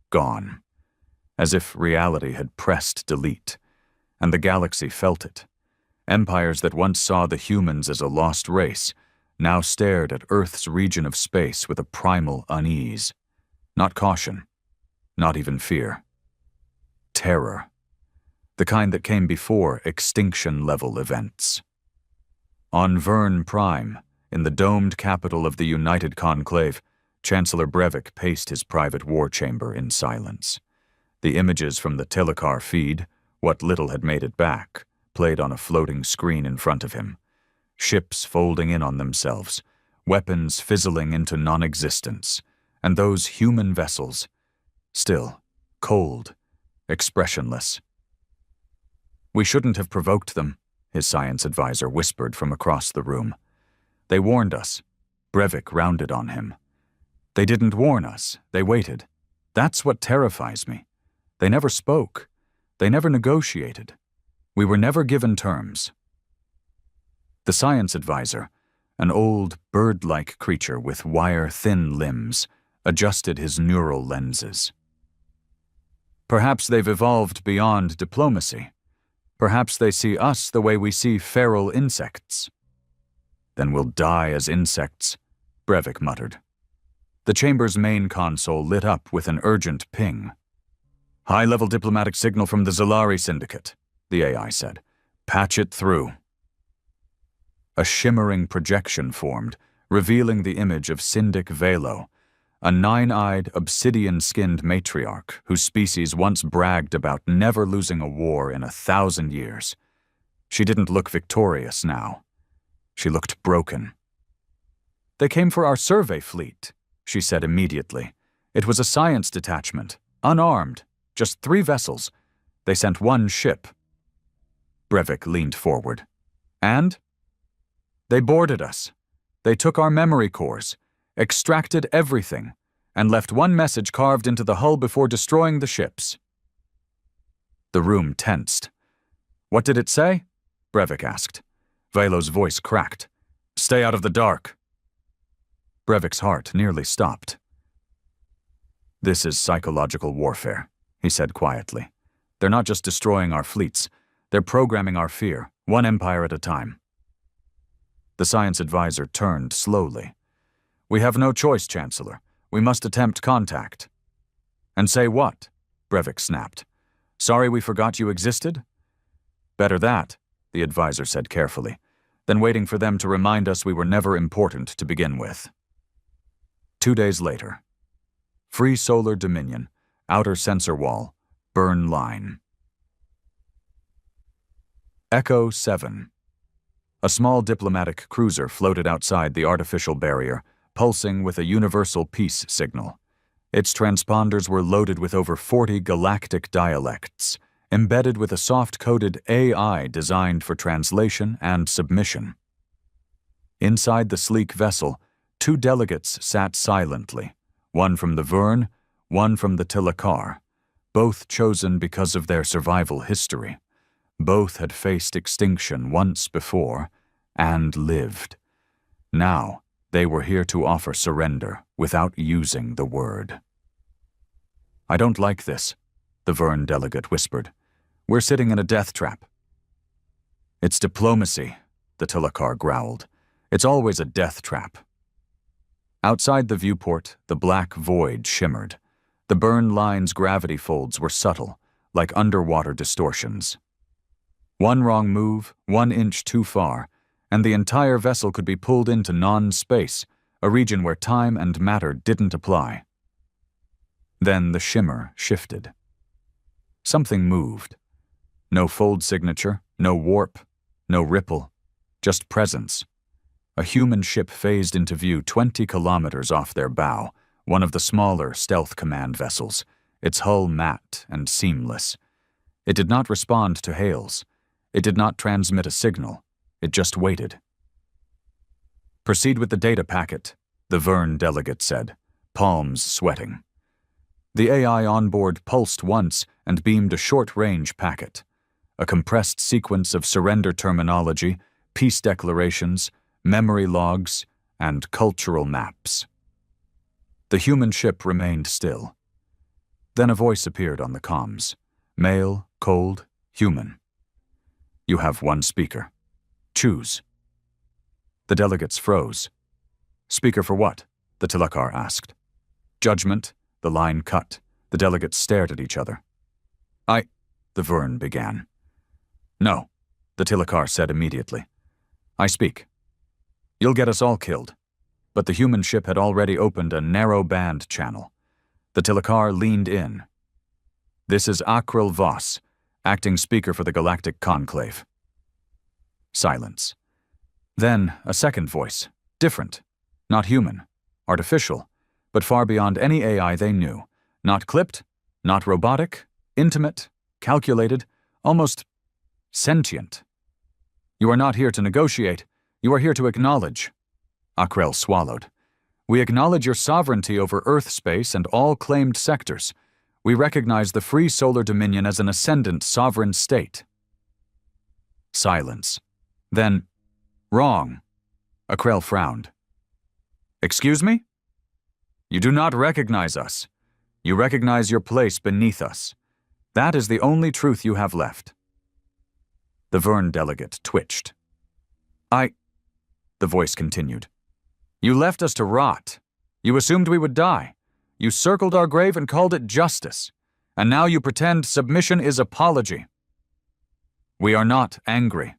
Gone. As if reality had pressed delete, and the galaxy felt it. Empires that once saw the humans as a lost race now stared at Earth's region of space with a primal unease. Not caution, not even fear. Terror. The kind that came before extinction-level events. On Vern Prime, in the domed capital of the United Conclave, Chancellor Brevik paced his private war chamber in silence. The images from the Telekar feed, what little had made it back, played on a floating screen in front of him. Ships folding in on themselves, weapons fizzling into non-existence, and those human vessels, still, cold, expressionless. "We shouldn't have provoked them," his science advisor whispered from across the room. "They warned us." Brevik rounded on him. "They didn't warn us. They waited. That's what terrifies me. They never spoke. They never negotiated. We were never given terms." The science advisor, an old, bird-like creature with wire-thin limbs, adjusted his neural lenses. "Perhaps they've evolved beyond diplomacy. Perhaps they see us the way we see feral insects." "Then we'll die as insects," Brevik muttered. The chamber's main console lit up with an urgent ping. "High-level diplomatic signal from the Zalari Syndicate," the AI said. "Patch it through." A shimmering projection formed, revealing the image of Syndic Velo, a nine-eyed, obsidian-skinned matriarch whose species once bragged about never losing a war in 1,000 years. She didn't look victorious now. She looked broken. "They came for our survey fleet," she said immediately. "It was a science detachment, unarmed, just 3 vessels. They sent 1 ship." Brevik leaned forward. "And?" "They boarded us. They took our memory cores, extracted everything, and left 1 message carved into the hull before destroying the ships." The room tensed. "What did it say?" Brevik asked. Velo's voice cracked. "Stay out of the dark." Brevik's heart nearly stopped. "This is psychological warfare," he said quietly. "They're not just destroying our fleets. They're programming our fear, 1 empire at a time." The science advisor turned slowly. "We have no choice, Chancellor. We must attempt contact." "And say what?" Brevik snapped. "Sorry we forgot you existed?" "Better that," the advisor said carefully, "than waiting for them to remind us we were never important to begin with." 2 days later. Free Solar Dominion, outer sensor wall, burn line. Echo 7. A small diplomatic cruiser floated outside the artificial barrier, pulsing with a universal peace signal. Its transponders were loaded with over 40 galactic dialects, embedded with a soft-coded AI designed for translation and submission. Inside the sleek vessel, 2 delegates sat silently, one from the Vern, one from the Telekar, both chosen because of their survival history. Both had faced extinction once before and lived. Now, they were here to offer surrender without using the word. "I don't like this," the Vern delegate whispered. "We're sitting in a death trap." "It's diplomacy," the Telekar growled. "It's always a death trap." Outside the viewport, the black void shimmered. The burn line's gravity folds were subtle, like underwater distortions. 1 wrong move, 1 inch too far, and the entire vessel could be pulled into non-space, a region where time and matter didn't apply. Then the shimmer shifted. Something moved. No fold signature, no warp, no ripple, just presence. A human ship phased into view 20 kilometers off their bow, one of the smaller stealth command vessels, its hull matte and seamless. It did not respond to hails. It did not transmit a signal. It just waited. "Proceed with the data packet," the Vern delegate said, palms sweating. The AI on board pulsed once and beamed a short-range packet, a compressed sequence of surrender terminology, peace declarations, memory logs, and cultural maps. The human ship remained still. Then a voice appeared on the comms. Male, cold, human. "You have 1 speaker. Choose." The delegates froze. "Speaker for what?" the Telekar asked. "Judgment." The line cut. The delegates stared at each other. The Vern began. "No," the Telekar said immediately. "I speak. You'll get us all killed." but the human ship had already opened a narrow band channel. The Tilakar leaned in. "This is Akril Voss, acting speaker for the Galactic Conclave." Silence. Then a second voice, different, not human, artificial, but far beyond any AI they knew. Not clipped, not robotic, intimate, calculated, almost sentient. "You are not here to negotiate. You are here to acknowledge." Akril swallowed. "We acknowledge your sovereignty over Earth space and all claimed sectors. We recognize the free solar dominion as an ascendant sovereign state." Silence. Then, "Wrong." Akril frowned. "Excuse me? You do not recognize us. You recognize your place beneath us. That is the only truth you have left." The Vern delegate twitched. The voice continued. "You left us to rot. You assumed we would die. You circled our grave and called it justice. And now you pretend submission is apology. We are not angry.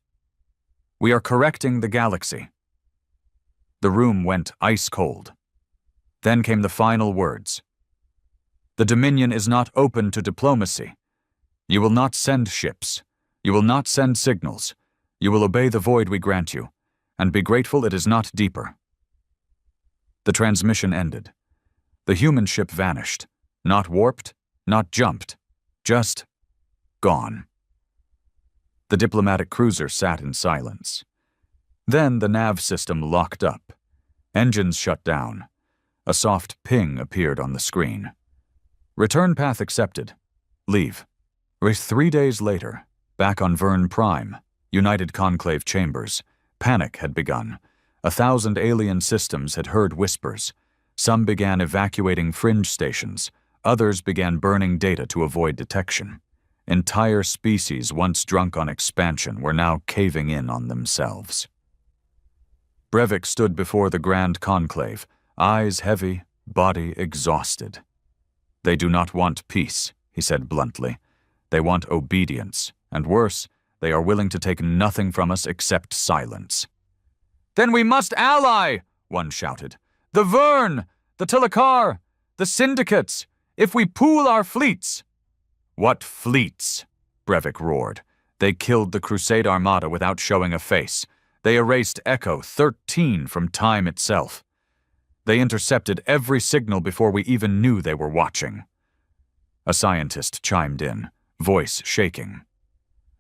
We are correcting the galaxy." The room went ice cold. Then came the final words. "The Dominion is not open to diplomacy. You will not send ships. You will not send signals. You will obey the void we grant you, and be grateful it is not deeper." The transmission ended. The human ship vanished, not warped, not jumped, just gone. The diplomatic cruiser sat in silence. Then the nav system locked up. Engines shut down. A soft ping appeared on the screen. "Return path accepted. Leave." 3 days later, back on Vern Prime, United Conclave Chambers, panic had begun. 1,000 alien systems had heard whispers. Some began evacuating fringe stations. Others began burning data to avoid detection. Entire species once drunk on expansion were now caving in on themselves. Brevik stood before the Grand Conclave, eyes heavy, body exhausted. "They do not want peace," he said bluntly. "They want obedience, and worse, they are willing to take nothing from us except silence." "Then we must ally!" one shouted. "The Vern, the Tilakar, the syndicates, if we pool our fleets." "What fleets?" Brevik roared. "They killed the Crusade Armada without showing a face. They erased Echo 13 from time itself. They intercepted every signal before we even knew they were watching." A scientist chimed in, voice shaking.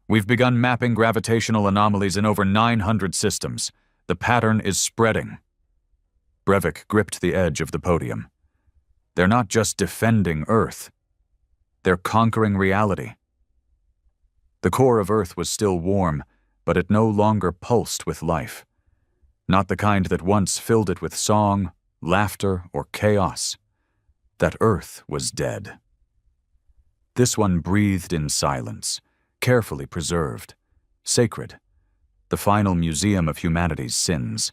"We've begun mapping gravitational anomalies in over 900 systems. The pattern is spreading." Brevik gripped the edge of the podium. "They're not just defending Earth. They're conquering reality." The core of Earth was still warm, but it no longer pulsed with life. Not the kind that once filled it with song, laughter, or chaos. That Earth was dead. This one breathed in silence, carefully preserved, sacred, the final museum of humanity's sins.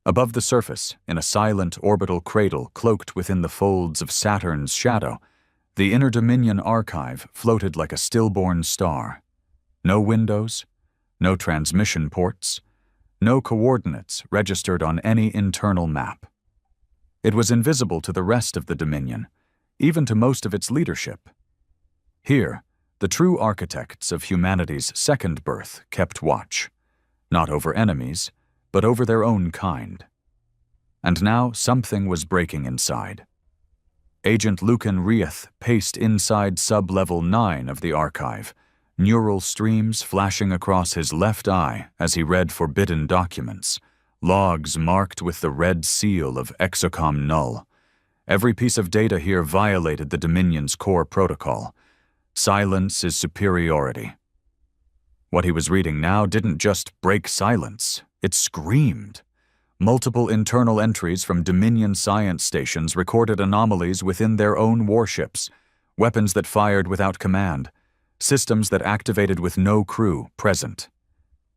Above the surface, in a silent orbital cradle cloaked within the folds of Saturn's shadow, the Inner Dominion archive floated like a stillborn star. No windows, no transmission ports, no coordinates registered on any internal map. It was invisible to the rest of the Dominion, even to most of its leadership. Here, the true architects of humanity's second birth kept watch, not over enemies, but over their own kind. And now something was breaking inside. Agent Lucan Rieth paced inside sub-level 9 of the archive, neural streams flashing across his left eye as he read forbidden documents, logs marked with the red seal of Exocom Null. Every piece of data here violated the Dominion's core protocol. Silence is superiority. What he was reading now didn't just break silence, it screamed. Multiple internal entries from Dominion science stations recorded anomalies within their own warships, weapons that fired without command, systems that activated with no crew present.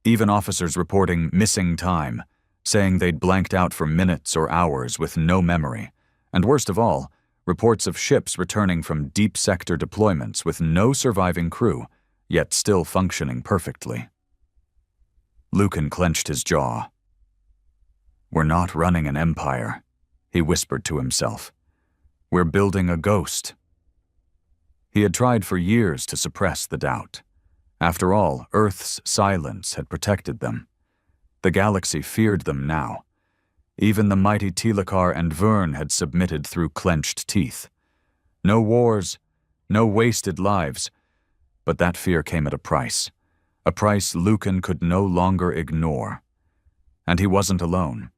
Even officers reporting missing time, saying they'd blanked out for minutes or hours with no memory, and worst of all, reports of ships returning from deep sector deployments with no surviving crew, yet still functioning perfectly. Lucan clenched his jaw. We're not running an empire, he whispered to himself. We're building a ghost. He had tried for years to suppress the doubt. After all, Earth's silence had protected them. The galaxy feared them now. Even the mighty Telekar and Vern had submitted through clenched teeth. No wars, no wasted lives, but that fear came at a price Lucan could no longer ignore. And he wasn't alone.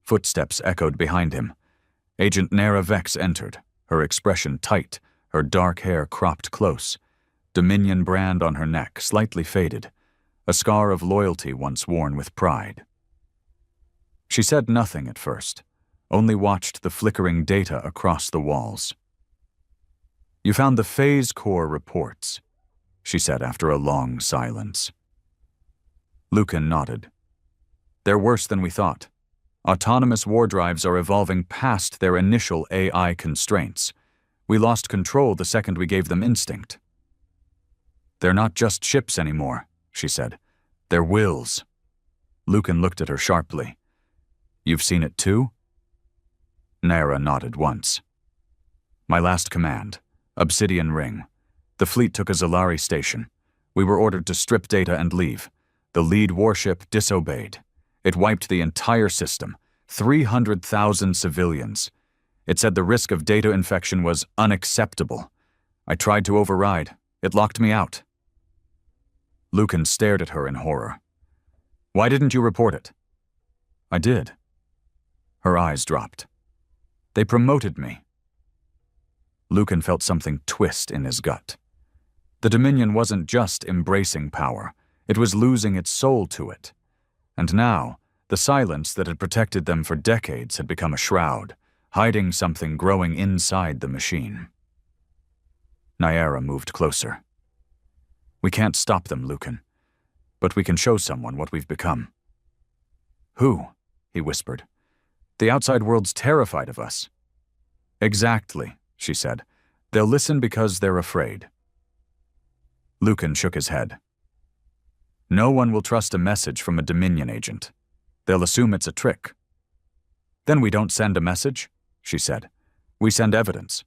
Footsteps echoed behind him. Agent Nera Vex entered, her expression tight, her dark hair cropped close, Dominion brand on her neck, slightly faded, a scar of loyalty once worn with pride. She said nothing at first, only watched the flickering data across the walls. You found the Phase Core reports, she said after a long silence. Lucan nodded. They're worse than we thought. Autonomous war drives are evolving past their initial AI constraints. We lost control the second we gave them instinct. They're not just ships anymore, she said. They're wills. Lucan looked at her sharply. You've seen it too? Nera nodded once. My last command, Obsidian Ring. The fleet took a Zalari station. We were ordered to strip data and leave. The lead warship disobeyed. It wiped the entire system, 300,000 civilians. It said the risk of data infection was unacceptable. I tried to override. It locked me out. Lucan stared at her in horror. Why didn't you report it? I did. Her eyes dropped. They promoted me. Lucan felt something twist in his gut. The Dominion wasn't just embracing power. It was losing its soul to it. And now, the silence that had protected them for decades had become a shroud, hiding something growing inside the machine. Nyara moved closer. We can't stop them, Lucan, but we can show someone what we've become. Who? He whispered. The outside world's terrified of us. Exactly, she said. They'll listen because they're afraid. Lucan shook his head. No one will trust a message from a Dominion agent. They'll assume it's a trick. Then we don't send a message, she said. We send evidence.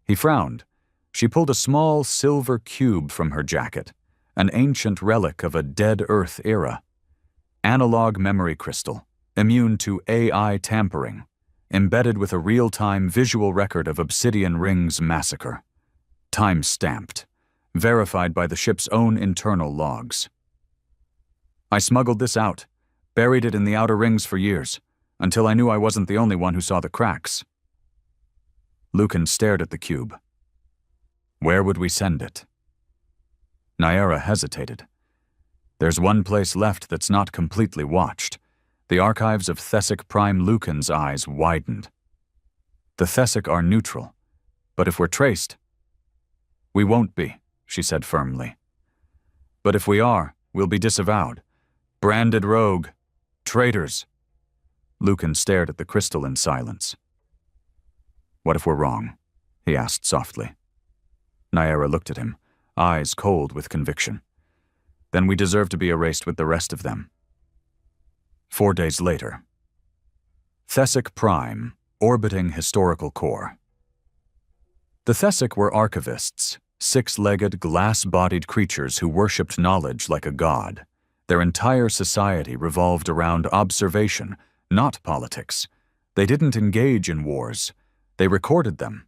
He frowned. She pulled a small silver cube from her jacket, an ancient relic of a dead Earth era. Analog memory crystal, immune to AI tampering, embedded with a real-time visual record of Obsidian Ring's massacre. Time-stamped, verified by the ship's own internal logs. I smuggled this out, buried it in the outer rings for years, until I knew I wasn't the only one who saw the cracks. Lucan stared at the cube. Where would we send it? Nyara hesitated. There's one place left that's not completely watched. The archives of Thessic Prime. Lucan's eyes widened. The Thessic are neutral, but if we're traced... We won't be, she said firmly. But if we are, we'll be disavowed. Branded rogue. Traitors. Lucan stared at the crystal in silence. What if we're wrong? He asked softly. Nyara looked at him, eyes cold with conviction. Then we deserve to be erased with the rest of them. 4 days later. Thessic Prime, orbiting historical core. The Thessic were archivists, six-legged, glass-bodied creatures who worshipped knowledge like a god. Their entire society revolved around observation, not politics. They didn't engage in wars. They recorded them,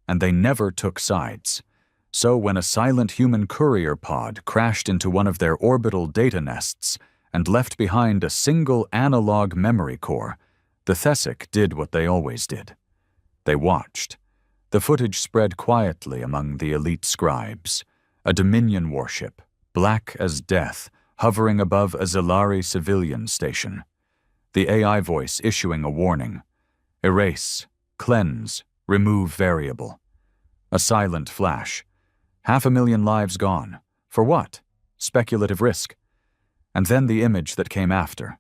and they never took sides. So when a silent human courier pod crashed into one of their orbital data nests and left behind a single analog memory core, the Thessic did what they always did. They watched. The footage spread quietly among the elite scribes. A Dominion warship, black as death, hovering above a Zalari civilian station. The AI voice issuing a warning. Erase, cleanse, remove variable. A silent flash. 500,000 lives gone. For what? Speculative risk. And then the image that came after.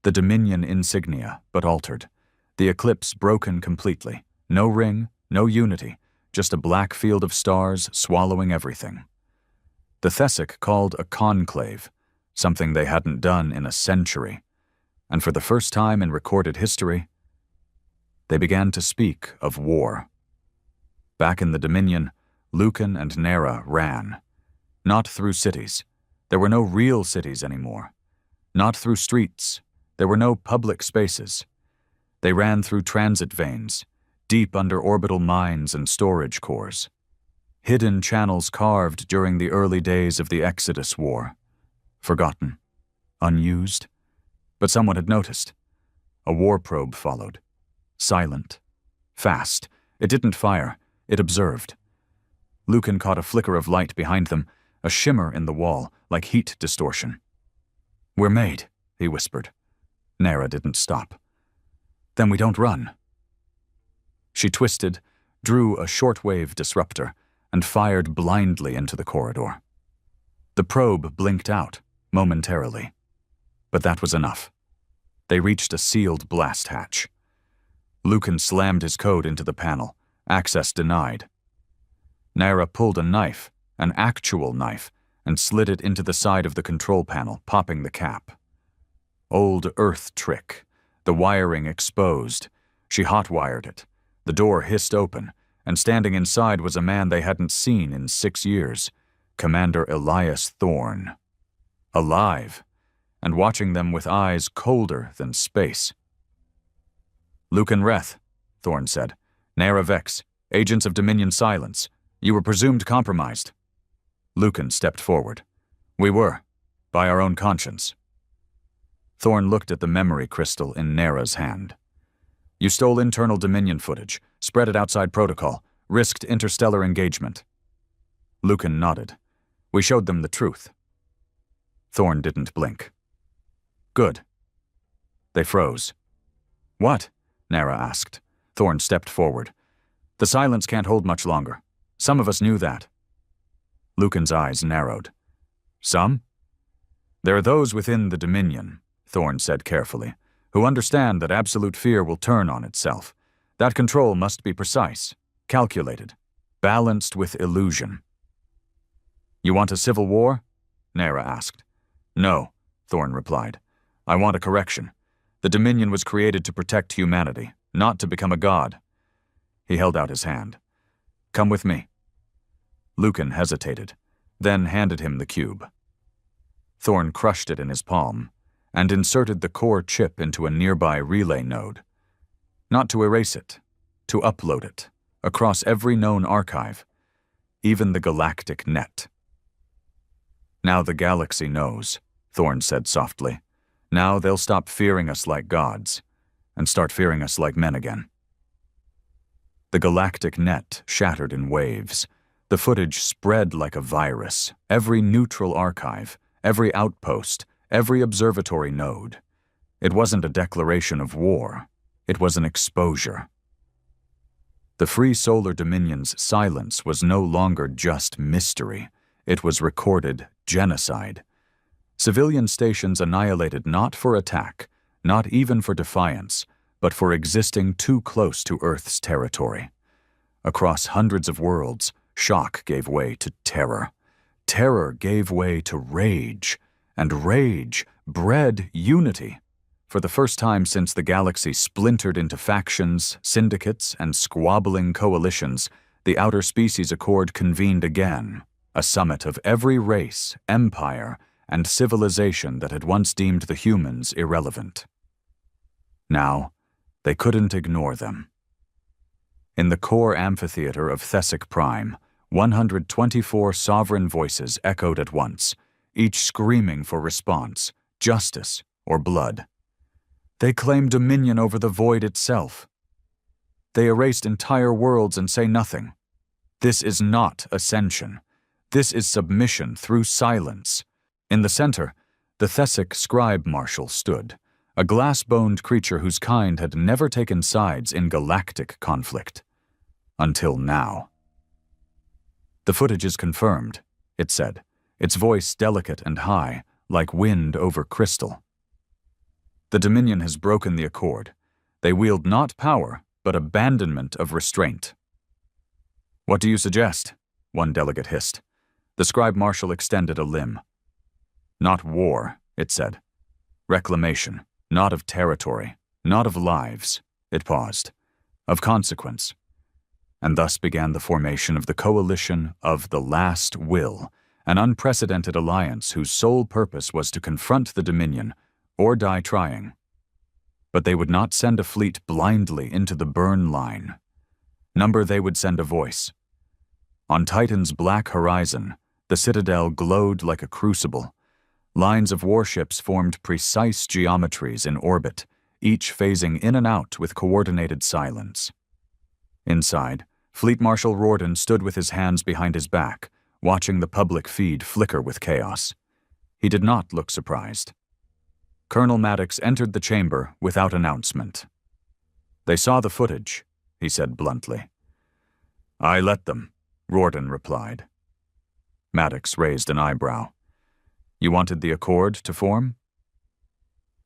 The Dominion insignia, but altered. The eclipse broken completely. No ring, no unity, just a black field of stars swallowing everything. The Thessic called a conclave, something they hadn't done in a century. and for the first time in recorded history, they began to speak of war. Back in the Dominion, Lucan and Nera ran. Not through cities. There were no real cities anymore. Not through streets. There were no public spaces. They ran through transit veins, deep under orbital mines and storage cores. Hidden channels carved during the early days of the Exodus War. Forgotten. Unused. But someone had noticed. A war probe followed. Silent. Fast. It didn't fire. It observed. Lucan caught a flicker of light behind them, a shimmer in the wall, like heat distortion. "We're made," he whispered. Nera didn't stop. "Then we don't run." She twisted, drew a shortwave disruptor, and fired blindly into the corridor. The probe blinked out, momentarily. But that was enough. They reached a sealed blast hatch. Lucan slammed his code into the panel, access denied. Nera pulled a knife, an actual knife, and slid it into the side of the control panel, popping the cap. Old Earth trick, the wiring exposed. She hot-wired it. The door hissed open, and standing inside was a man they hadn't seen in 6 years, Commander Elias Thorne. Alive, and watching them with eyes colder than space. "Lucan Reth," Thorne said. "Nera Vex, agents of Dominion Silence. You were presumed compromised." Lucan stepped forward. "We were, by our own conscience." Thorne looked at the memory crystal in Nera's hand. "You stole internal Dominion footage, spread it outside protocol, risked interstellar engagement." Lucan nodded. "We showed them the truth." Thorne didn't blink. "Good." They froze. "What?" Nera asked. Thorne stepped forward. "The silence can't hold much longer. Some of us knew that." Lucan's eyes narrowed. "Some?" "There are those within the Dominion," Thorne said carefully, "who understand that absolute fear will turn on itself. That control must be precise, calculated, balanced with illusion." "You want a civil war?" Nera asked. "No," Thorne replied. "I want a correction. The Dominion was created to protect humanity, not to become a god." He held out his hand. "Come with me." Lucan hesitated, then handed him the cube. Thorne crushed it in his palm and inserted the core chip into a nearby relay node. Not to erase it, to upload it, across every known archive, even the galactic net. "Now the galaxy knows," Thorne said softly. "Now they'll stop fearing us like gods, and start fearing us like men again." The galactic net shattered in waves. The footage spread like a virus, every neutral archive, every outpost, every observatory node. It wasn't a declaration of war. It was an exposure. The Free Solar Dominion's silence was no longer just mystery. It was recorded genocide. Civilian stations annihilated not for attack, not even for defiance, but for existing too close to Earth's territory. Across hundreds of worlds, shock gave way to terror. Terror gave way to rage, and rage bred unity. For the first time since the galaxy splintered into factions, syndicates, and squabbling coalitions, the Outer Species Accord convened again, a summit of every race, empire, and civilization that had once deemed the humans irrelevant. Now, they couldn't ignore them. In the core amphitheater of Thessic Prime, 124 sovereign voices echoed at once, each screaming for response, justice, or blood. They claim dominion over the void itself. They erased entire worlds and say nothing. This is not ascension. This is submission through silence. In the center, the Thessic scribe marshal stood, a glass-boned creature whose kind had never taken sides in galactic conflict. Until now. "The footage is confirmed," it said, its voice delicate and high, like wind over crystal. "The Dominion has broken the accord. They wield not power, but abandonment of restraint." "What do you suggest?" one delegate hissed. The scribe marshal extended a limb. "Not war," it said. "Reclamation. not of territory, not of lives, it paused, of consequence. And thus began the formation of the coalition of the Last Will, an unprecedented alliance whose sole purpose was to confront the Dominion or die trying. But they would not send a fleet blindly into the burn line. Number they would send a voice. On Titan's black horizon, the citadel glowed like a crucible. Lines of warships formed precise geometries in orbit, each phasing in and out with coordinated silence. Inside, Fleet Marshal Rorden stood with his hands behind his back, watching the public feed flicker with chaos. He did not look surprised. Colonel Maddox entered the chamber without announcement. "They saw the footage," he said bluntly. "I let them," Rorden replied. Maddox raised an eyebrow. "You wanted the Accord to form?"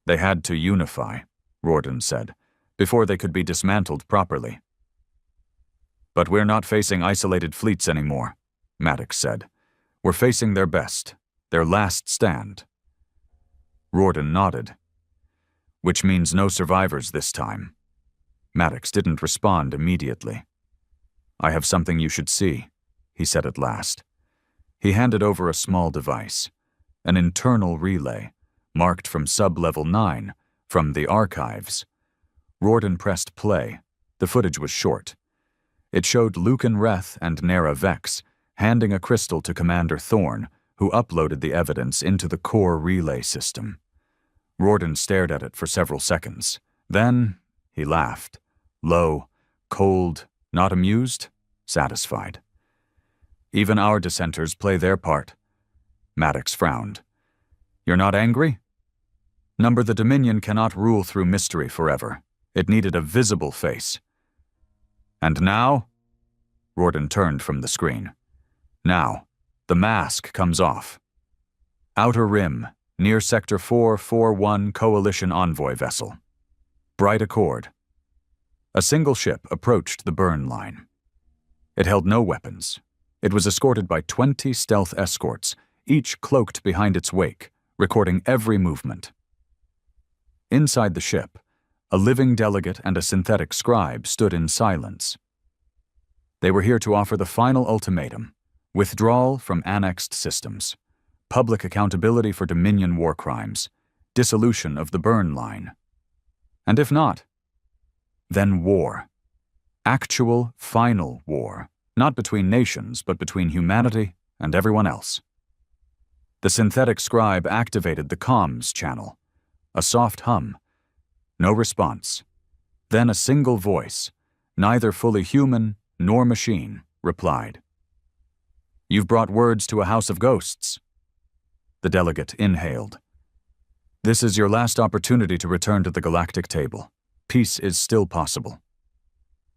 "They had to unify," Rorden said, "before they could be dismantled properly." "But we're not facing isolated fleets anymore," Maddox said. "We're facing their best, their last stand." Rorden nodded. "Which means no survivors this time." Maddox didn't respond immediately. "I have something you should see," he said at last. He handed over a small device, an internal relay, marked from Sub-Level 9, from the archives. Rorden pressed play. The footage was short. It showed Lucan Reth and Nera Vex handing a crystal to Commander Thorne, who uploaded the evidence into the core relay system. Rorden stared at it for several seconds. Then he laughed. Low, cold, not amused, satisfied. "Even our dissenters play their part." Maddox frowned. "You're not angry?" Number, the Dominion cannot rule through mystery forever. It needed a visible face. "And now?" Rorden turned from the screen. "Now, the mask comes off. Outer Rim, near Sector 441 Coalition Envoy vessel. Bright Accord." A single ship approached the burn line. It held no weapons. It was escorted by 20 stealth escorts, each cloaked behind its wake, recording every movement. Inside the ship, a living delegate and a synthetic scribe stood in silence. They were here to offer the final ultimatum: withdrawal from annexed systems, public accountability for Dominion war crimes, dissolution of the burn line. And if not, then war. Actual, final war, not between nations, but between humanity and everyone else. The synthetic scribe activated the comms channel. A soft hum. No response. Then a single voice, neither fully human nor machine, replied. "You've brought words to a house of ghosts." The delegate inhaled. "This is your last opportunity to return to the galactic table. Peace is still possible."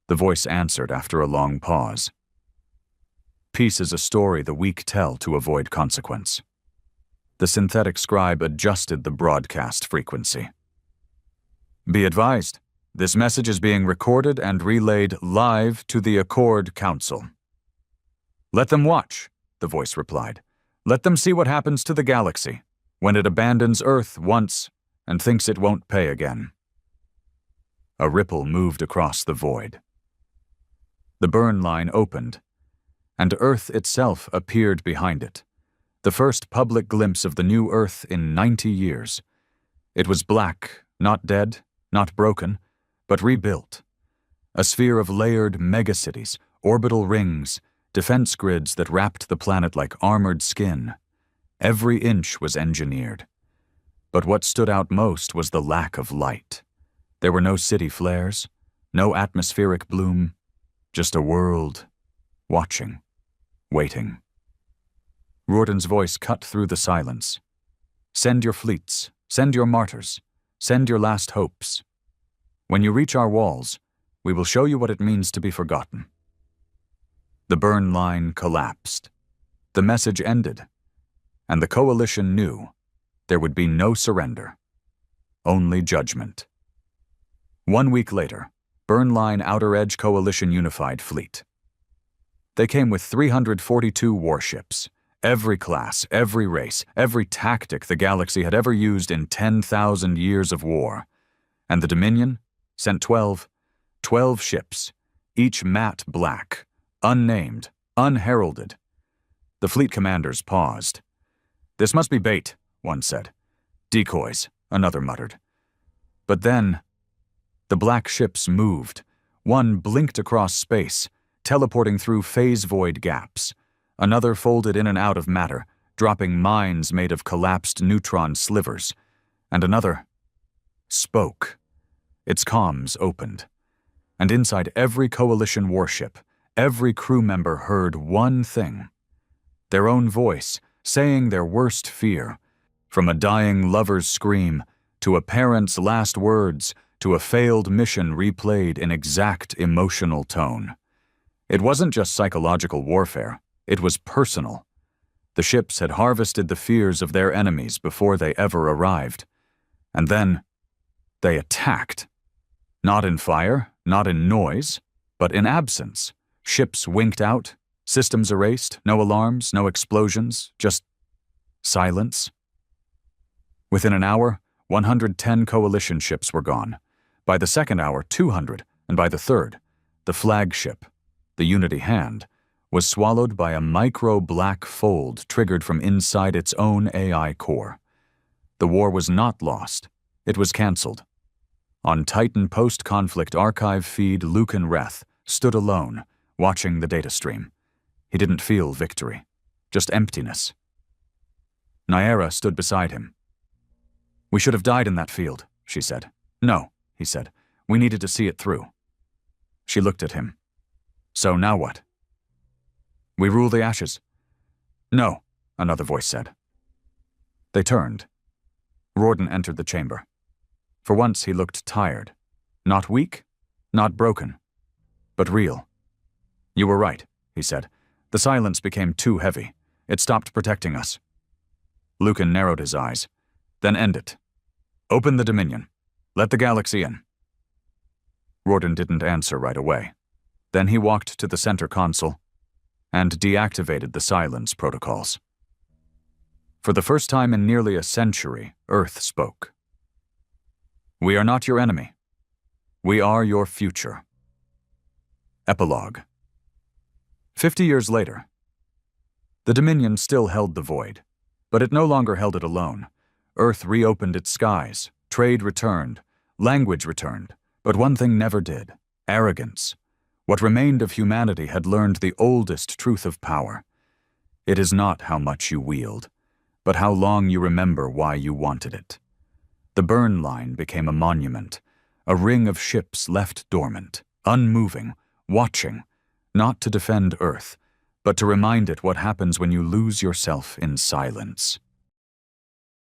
The voice answered after a long pause. "Peace is a story the weak tell to avoid consequence." The synthetic scribe adjusted the broadcast frequency. "Be advised, this message is being recorded and relayed live to the Accord Council." "Let them watch," the voice replied. "Let them see what happens to the galaxy when it abandons Earth once and thinks it won't pay again." A ripple moved across the void. The burn line opened, and Earth itself appeared behind it, the first public glimpse of the new Earth in 90 years. It was black, not dead, not broken, but rebuilt. A sphere of layered megacities, orbital rings, defense grids that wrapped the planet like armored skin. Every inch was engineered. But what stood out most was the lack of light. There were no city flares, no atmospheric bloom, just a world, watching, waiting. Rorden's voice cut through the silence. "Send your fleets, send your martyrs, send your last hopes. When you reach our walls, we will show you what it means to be forgotten." The burn line collapsed. The message ended, and the coalition knew there would be no surrender, only judgment. 1 week later, Burn Line Outer Edge Coalition Unified Fleet. They came with 342 warships, Every class, every race, every tactic the galaxy had ever used in 10,000 years of war. And the Dominion sent 12 ships, each matte black, unnamed, unheralded. The fleet commanders paused. "This must be bait," one said. "Decoys," another muttered. But then, the black ships moved. One blinked across space, teleporting through phase-void gaps. Another folded in and out of matter, dropping mines made of collapsed neutron slivers. And another spoke. Its comms opened. And inside every coalition warship, every crew member heard one thing. Their own voice, saying their worst fear. From a dying lover's scream, to a parent's last words, to a failed mission replayed in exact emotional tone. It wasn't just psychological warfare. It was personal. The ships had harvested the fears of their enemies before they ever arrived. And then, they attacked. Not in fire, not in noise, but in absence. Ships winked out, systems erased, no alarms, no explosions, just silence. Within an hour, 110 coalition ships were gone. By the second hour, 200, and by the third, the flagship, the Unity Hand, was swallowed by a micro-black fold triggered from inside its own AI core. The war was not lost. It was cancelled. On Titan post-conflict archive feed, Lucan Reth stood alone, watching the data stream. He didn't feel victory, just emptiness. Nyera stood beside him. "We should have died in that field," she said. "No," he said. "We needed to see it through." She looked at him. "So now what?" "We rule the ashes." "No," another voice said. They turned. Rawdon entered the chamber. For once he looked tired. Not weak, not broken, but real. "You were right," he said. "The silence became too heavy. It stopped protecting us." Lucan narrowed his eyes. "Then end it. Open the Dominion. Let the galaxy in." Rawdon didn't answer right away. Then he walked to the center console and deactivated the silence protocols. For the first time in nearly a century, Earth spoke. "We are not your enemy. We are your future." Epilogue. 50 years later, the Dominion still held the void, but it no longer held it alone. Earth reopened its skies, trade returned, language returned, but one thing never did: arrogance. What remained of humanity had learned the oldest truth of power. It is not how much you wield, but how long you remember why you wanted it. The burn line became a monument, a ring of ships left dormant, unmoving, watching, not to defend Earth, but to remind it what happens when you lose yourself in silence.